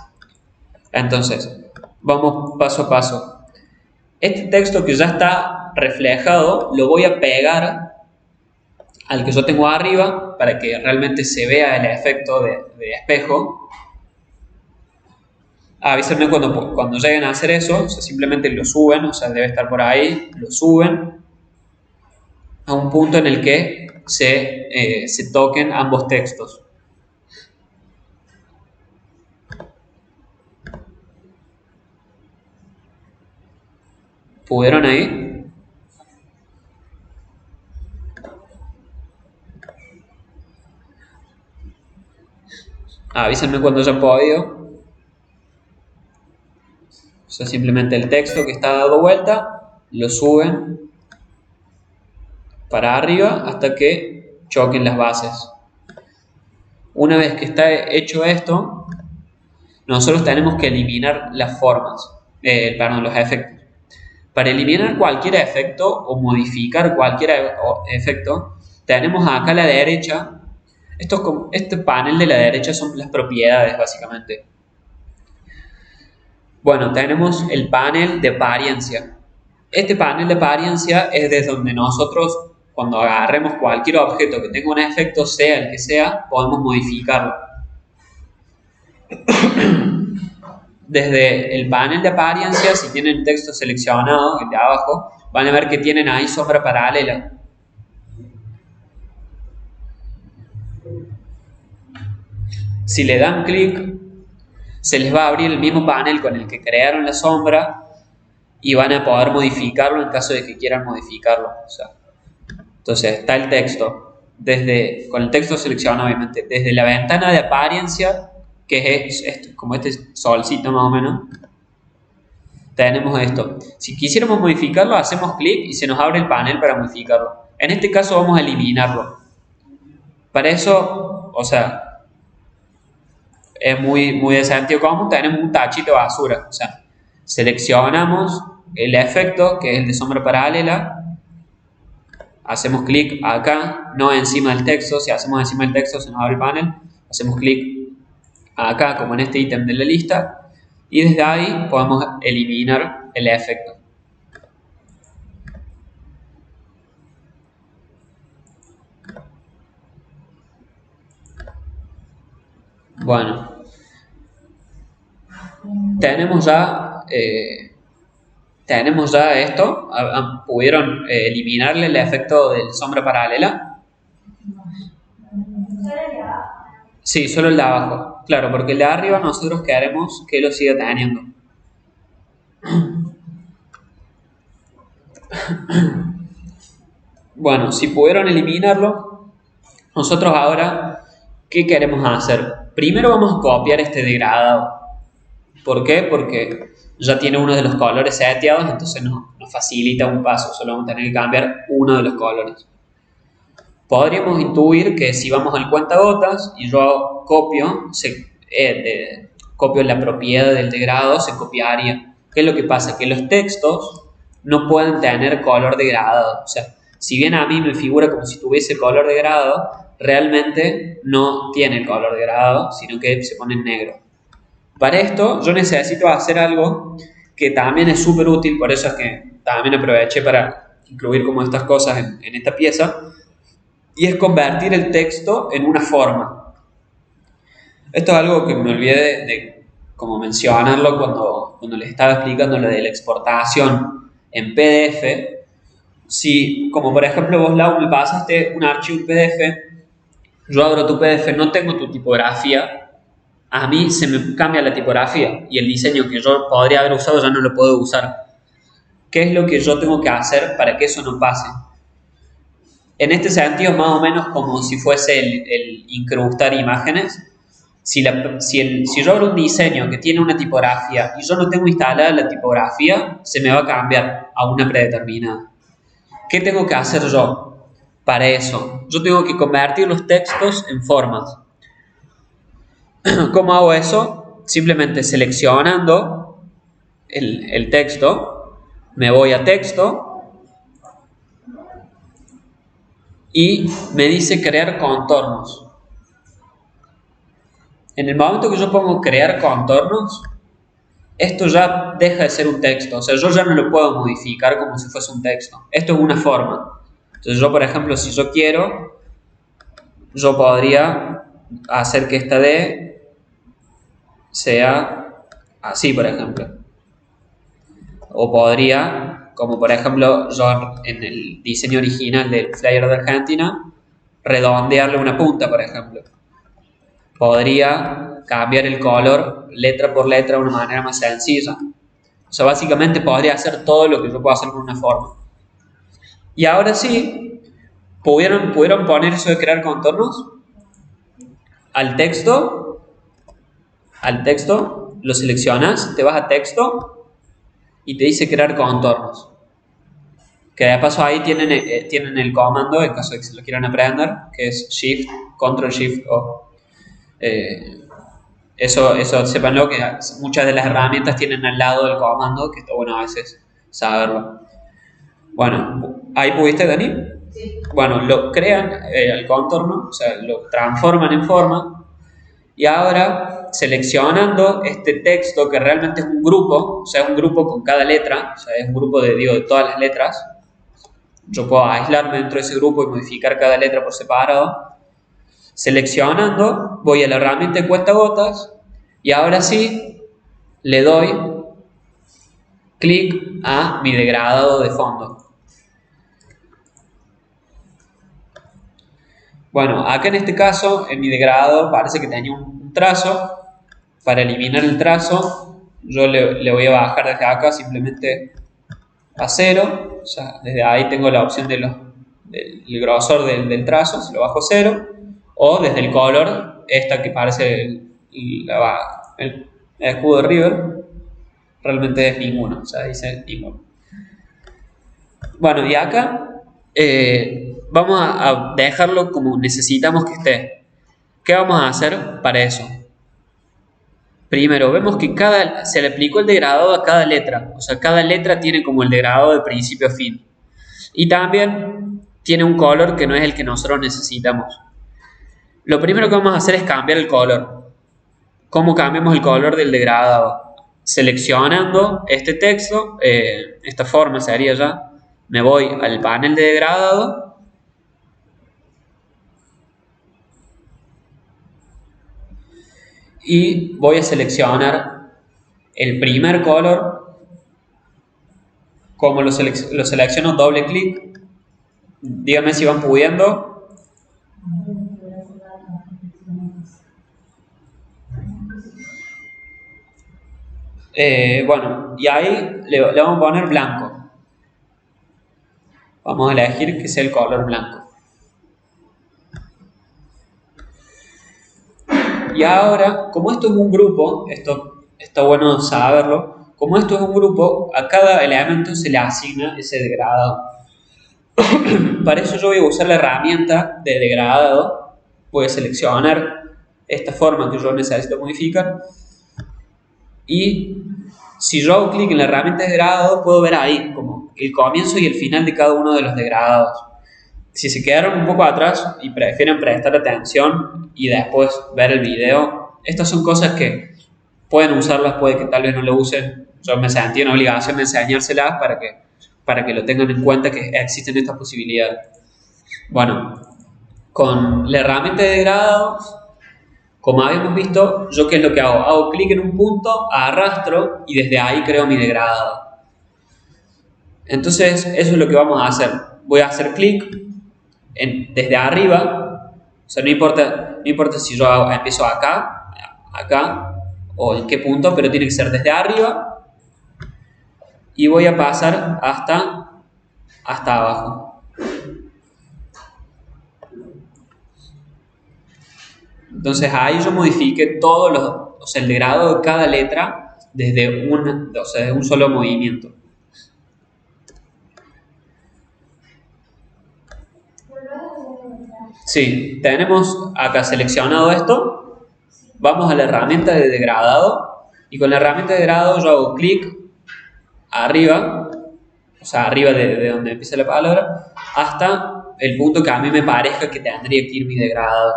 Entonces, vamos paso a paso. Este texto que ya está reflejado lo voy a pegar al que yo tengo arriba para que realmente se vea el efecto de espejo. Avísenme cuando lleguen a hacer eso, o sea, simplemente lo suben, o sea, debe estar por ahí, lo suben a un punto en el que se toquen ambos textos. ¿Pudieron ahí? Avísenme cuando hayan podido. O sea, simplemente el texto que está dado vuelta, lo suben para arriba hasta que choquen las bases. Una vez que está hecho esto, nosotros tenemos que eliminar las formas, los efectos. Para eliminar cualquier efecto o modificar cualquier efecto, tenemos acá a la derecha, este panel de la derecha son las propiedades básicamente. Bueno, tenemos el panel de apariencia. Este panel de apariencia es desde donde nosotros, cuando agarremos cualquier objeto que tenga un efecto, sea el que sea, podemos modificarlo. Desde el panel de apariencia, si tienen el texto seleccionado, el de abajo, van a ver que tienen ahí sombra paralela. Si le dan clic, se les va a abrir el mismo panel con el que crearon la sombra y van a poder modificarlo en caso de que quieran modificarlo. O sea, entonces está el texto, con el texto seleccionado obviamente, desde la ventana de apariencia, que es como este solcito más o menos, tenemos esto. Si quisiéramos modificarlo, hacemos clic y se nos abre el panel para modificarlo. En este caso vamos a eliminarlo. Para eso, o sea, es muy de sentido común, tenemos un tachito de basura. O sea, seleccionamos el efecto, que es el de sombra paralela, hacemos clic acá, no encima del texto. Si hacemos encima del texto se nos abre el panel, hacemos clic acá como en este ítem de la lista y desde ahí podemos eliminar el efecto. Bueno, tenemos ya esto. ¿Pudieron eliminarle el efecto de sombra paralela? Sí, solo el de abajo. Claro, porque el de arriba nosotros queremos que lo siga teniendo. Bueno, si pudieron eliminarlo, nosotros ahora, ¿qué queremos hacer? Primero vamos a copiar este degradado. ¿Por qué? Porque ya tiene uno de los colores seteados, entonces nos facilita un paso. Solo vamos a tener que cambiar uno de los colores. Podríamos intuir que si vamos al cuentagotas y yo copio la propiedad del degradado, se copiaría. ¿Qué es lo que pasa? Que los textos no pueden tener color degradado. O sea, si bien a mí me figura como si tuviese color degradado, realmente no tiene el color degradado, sino que se pone en negro. Para esto yo necesito hacer algo que también es súper útil, por eso es que también aproveché para incluir como estas cosas en esta pieza, y es convertir el texto en una forma. Esto es algo que me olvidé de como mencionarlo cuando les estaba explicando lo de la exportación en PDF. Si, como por ejemplo vos, Lau, me pasaste un archivo PDF, yo abro tu PDF, no tengo tu tipografía, a mí se me cambia la tipografía y el diseño que yo podría haber usado ya no lo puedo usar. ¿Qué es lo que yo tengo que hacer para que eso no pase? En este sentido es más o menos como si fuese el incrustar imágenes. Si yo abro un diseño que tiene una tipografía y yo no tengo instalada la tipografía, se me va a cambiar a una predeterminada. ¿Qué tengo que hacer yo para eso? Yo tengo que convertir los textos en formas. ¿Cómo hago eso? Simplemente seleccionando el texto, me voy a texto y me dice crear contornos. En el momento que yo pongo crear contornos, esto ya deja de ser un texto. O sea, yo ya no lo puedo modificar como si fuese un texto. Esto es una forma. Entonces yo, por ejemplo, si yo quiero, yo podría hacer que esta D sea así, por ejemplo. O podría, como por ejemplo yo en el diseño original del flyer de Argentina, redondearle una punta, por ejemplo. Podría cambiar el color letra por letra de una manera más sencilla. O sea, básicamente podría hacer todo lo que yo puedo hacer con una forma. Y ahora sí, ¿pudieron poner eso de crear contornos? Al texto, lo seleccionas, te vas a texto y te dice crear contornos. Que de paso ahí tienen el comando, en caso de que se lo quieran aprender, que es Shift, Control Shift O. Eso sépanlo, que muchas de las herramientas tienen al lado del comando, que está bueno a veces saberlo. Bueno, ¿ahí pudiste, Dani? Sí. Bueno, lo crean el contorno, o sea, lo transforman en forma. Y ahora, seleccionando este texto que realmente es un grupo, o sea, es un grupo con cada letra, o sea, es un grupo de todas las letras. Yo puedo aislarme dentro de ese grupo y modificar cada letra por separado. Seleccionando, voy a la herramienta de cuentagotas y ahora sí le doy clic a mi degradado de fondo. Bueno, acá en este caso, en mi degradado parece que tenía un trazo. Para eliminar el trazo, yo le voy a bajar desde acá simplemente a 0. O sea, desde ahí tengo la opción del grosor del trazo, se lo bajo a 0. O desde el color, esta que parece el escudo de River, realmente es ninguno, o sea, dice ninguno. Bueno, y acá vamos a dejarlo como necesitamos que esté. ¿Qué vamos a hacer para eso? Primero, vemos que se le aplicó el degradado a cada letra. O sea, cada letra tiene como el degradado de principio a fin. Y también tiene un color que no es el que nosotros necesitamos. Lo primero que vamos a hacer es cambiar el color. ¿Cómo cambiamos el color del degradado? Seleccionando este texto, esta forma sería ya. Me voy al panel de degradado. Y voy a seleccionar el primer color. Como lo selecciono, doble clic. Díganme si van pudiendo. Bueno, y ahí le vamos a poner blanco. Vamos a elegir que sea el color blanco. Y ahora, como esto es un grupo, esto está bueno saberlo, como esto es un grupo, a cada elemento se le asigna ese degradado. Para eso yo voy a usar la herramienta de degradado. Voy a seleccionar esta forma que yo necesito modificar. Y si yo hago clic en la herramienta de degradado, puedo ver ahí como el comienzo y el final de cada uno de los degradados. Si se quedaron un poco atrás y prefieren prestar atención y después ver el video, estas son cosas que pueden usarlas, puede que tal vez no lo usen. Yo me sentí en obligación de enseñárselas para que lo tengan en cuenta que existen estas posibilidades. Bueno, con la herramienta de degradados, como habíamos visto, ¿yo qué es lo que hago? Hago clic en un punto, arrastro y desde ahí creo mi degradado. Entonces, eso es lo que vamos a hacer. Voy a hacer clic desde arriba, o sea, no importa si yo empiezo acá o en qué punto, pero tiene que ser desde arriba y voy a pasar hasta abajo. Entonces ahí yo modifique o sea, el degradado de cada letra desde un solo movimiento. Sí, tenemos acá seleccionado esto. Vamos a la herramienta de degradado y con la herramienta de degradado yo hago clic arriba, o sea, arriba de donde empieza la palabra, hasta el punto que a mí me parezca que tendría que ir mi degradado.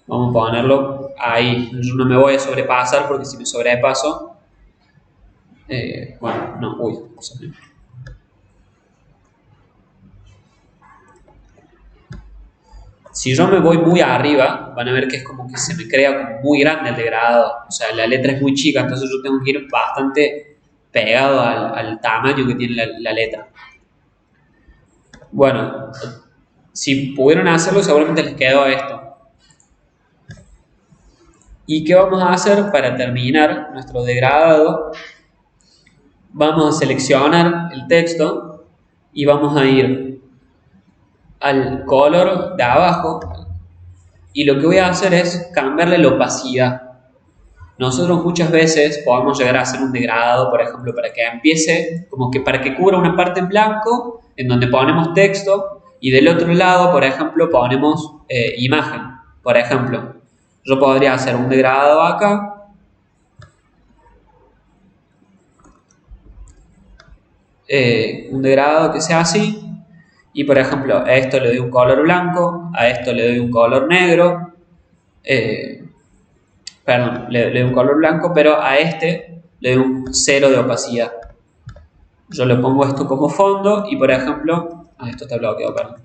Vamos a ponerlo ahí yo no me voy a sobrepasar, porque si me sobrepaso, bueno, no, uy, si yo me voy muy arriba, van a ver que es como que se me crea como muy grande el degradado, o sea, la letra es muy chica, entonces yo tengo que ir bastante pegado al tamaño que tiene la letra. Bueno, si pudieron hacerlo, seguramente les quedó esto. ¿Y qué vamos a hacer para terminar nuestro degradado? Vamos a seleccionar el texto y vamos a ir al color de abajo, y lo que voy a hacer es cambiarle la opacidad. Nosotros muchas veces podemos llegar a hacer un degradado, por ejemplo, para que empiece, como que para que cubra una parte en blanco, en donde ponemos texto, y del otro lado, por ejemplo, ponemos imagen. Por ejemplo, yo podría hacer un degradado acá, un degradado que sea así, y por ejemplo a esto le doy un color blanco, a esto le doy un color negro, perdón, le doy un color blanco, pero a este le doy un 0 de opacidad. Yo le pongo esto como fondo y por ejemplo, esto está bloqueado, perdón.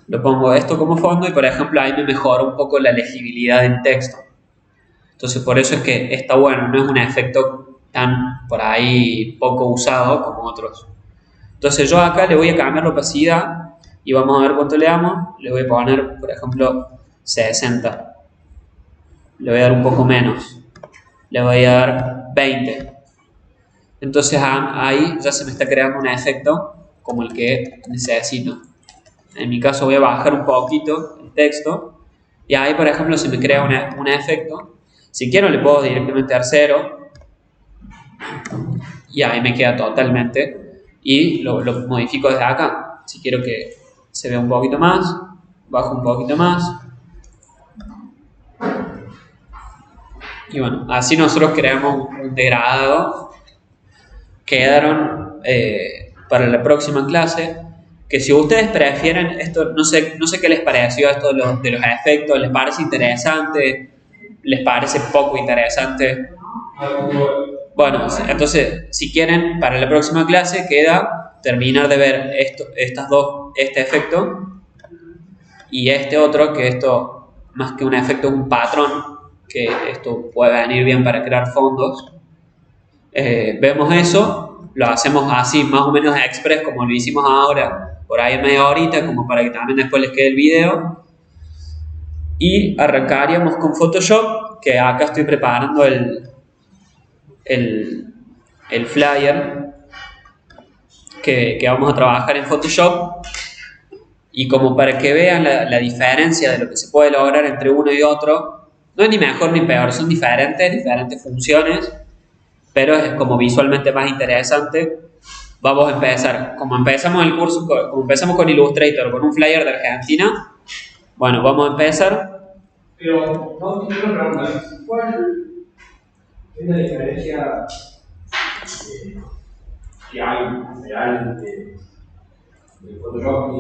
Lo pongo esto como fondo y por ejemplo ahí me mejora un poco la legibilidad del texto. Entonces por eso es que está bueno, no es un efecto tan por ahí poco usado como otros. Entonces yo acá le voy a cambiar la opacidad y vamos a ver cuánto le damos. Le voy a poner, por ejemplo, 60. Le voy a dar un poco menos. Le voy a dar 20. Entonces ahí ya se me está creando un efecto como el que necesito. En mi caso voy a bajar un poquito el texto y ahí, por ejemplo, se me crea un efecto. Si quiero le puedo directamente dar 0 y ahí me queda totalmente. Y lo modifico desde acá. Si quiero que se vea un poquito más, bajo un poquito más. Y bueno, así nosotros creamos un degradado. Quedaron para la próxima clase. Que si ustedes prefieren esto, no sé qué les pareció esto de los efectos. ¿Les parece interesante? ¿Les parece poco interesante? Bueno, entonces, si quieren, para la próxima clase queda terminar de ver este efecto y este otro, que esto, más que un efecto, es un patrón, que esto puede venir bien para crear fondos. Vemos eso, lo hacemos así, más o menos express, como lo hicimos ahora, por ahí en media horita, como para que también después les quede el video. Y arrancaríamos con Photoshop, que acá estoy preparando el flyer que vamos a trabajar en Photoshop, y como para que vean la diferencia de lo que se puede lograr entre uno y otro. No es ni mejor ni peor, son diferentes funciones, pero es como visualmente más interesante. Vamos a empezar, como empezamos el curso, como empezamos con Illustrator, con un flyer de Argentina. Bueno, vamos a empezar. Pero no tengo una pregunta. ¿Cuál es la diferencia que hay real de Photoshop y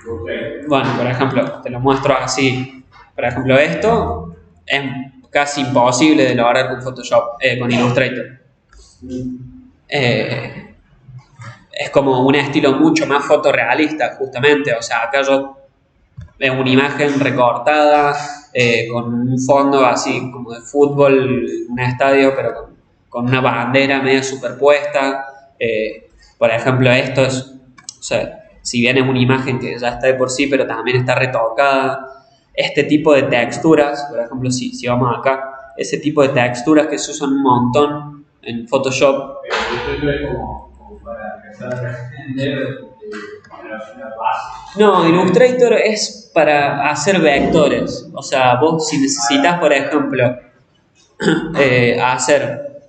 Illustrator? Bueno, por ejemplo, te lo muestro así. Por ejemplo, esto es casi imposible de lograr con Photoshop, con Illustrator. Es como un estilo mucho más fotorrealista, justamente. O sea, acá yo veo una imagen recortada, con un fondo así como de fútbol, un estadio, pero con una bandera medio superpuesta. Por ejemplo, esto es, o sea, si bien es una imagen que ya está de por sí, pero también está retocada. Este tipo de texturas, por ejemplo, si vamos acá, ese tipo de texturas que se usan un montón en Photoshop. Pero es como para empezar a entender las bases. No, Illustrator es para hacer vectores. O sea, vos si necesitas, por ejemplo, hacer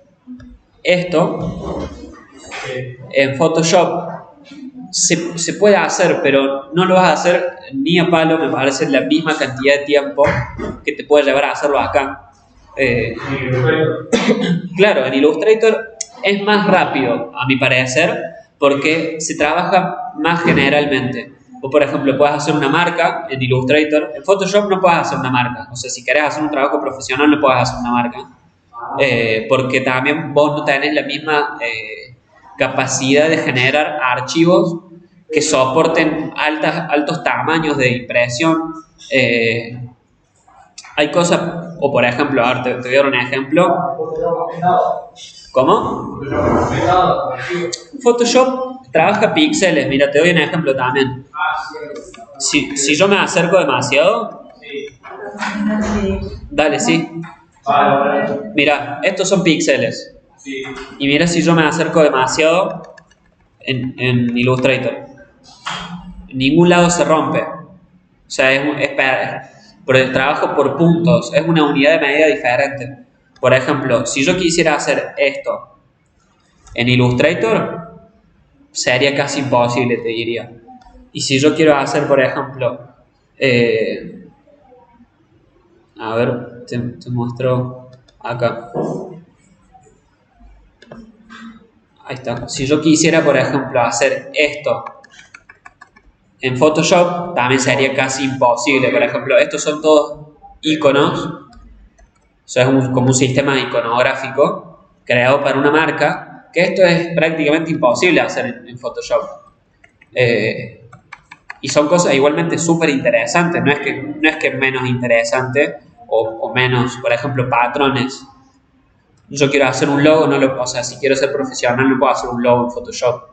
esto en Photoshop, se puede hacer, pero no lo vas a hacer ni a palo, me parece, la misma cantidad de tiempo que te puede llevar a hacerlo acá. Claro, en Illustrator es más rápido, a mi parecer, porque se trabaja más generalmente. O por ejemplo, puedes hacer una marca en Illustrator. En Photoshop no puedes hacer una marca. O sea, si querés hacer un trabajo profesional no puedes hacer una marca. Porque también vos no tenés la misma capacidad de generar archivos que soporten altos tamaños de impresión. Hay cosas, o por ejemplo, a ver, te voy a dar un ejemplo. ¿Cómo? Photoshop trabaja píxeles. Mira, te doy un ejemplo también. Si yo me acerco demasiado, dale, sí. Mira, estos son píxeles. Y mira si yo me acerco demasiado en Illustrator. En ningún lado se rompe. O sea, es por el trabajo por puntos. Es una unidad de medida diferente. Por ejemplo, si yo quisiera hacer esto en Illustrator, sería casi imposible, te diría. Y si yo quiero hacer, por ejemplo, a ver, te muestro acá. Ahí está. Si yo quisiera, por ejemplo, hacer esto en Photoshop, también sería casi imposible. Por ejemplo, estos son todos iconos. O sea, es como un sistema iconográfico creado para una marca, que esto es prácticamente imposible hacer en Photoshop. Y son cosas igualmente súper interesantes. No es que menos interesante o menos, por ejemplo, patrones. Yo quiero hacer un logo, o sea, si quiero ser profesional no puedo hacer un logo en Photoshop.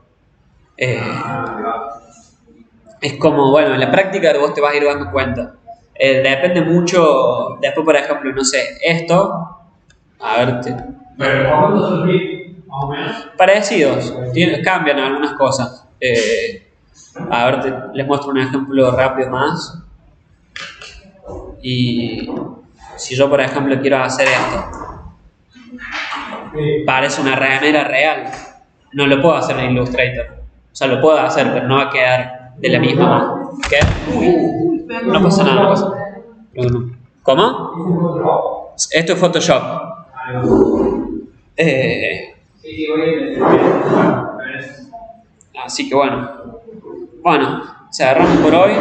Es como, bueno, en la práctica vos te vas a ir dando cuenta. Depende mucho, después por ejemplo, no sé, esto, a ver, parecidos, cambian algunas cosas. A ver, les muestro un ejemplo rápido más. Y si yo por ejemplo quiero hacer esto, parece una remera real, no lo puedo hacer en Illustrator. O sea, lo puedo hacer, pero no va a quedar de la misma manera. ¿Qué? No pasa nada, no pasa nada. ¿Cómo? Esto es Photoshop. Así que bueno. Bueno, cerramos por hoy.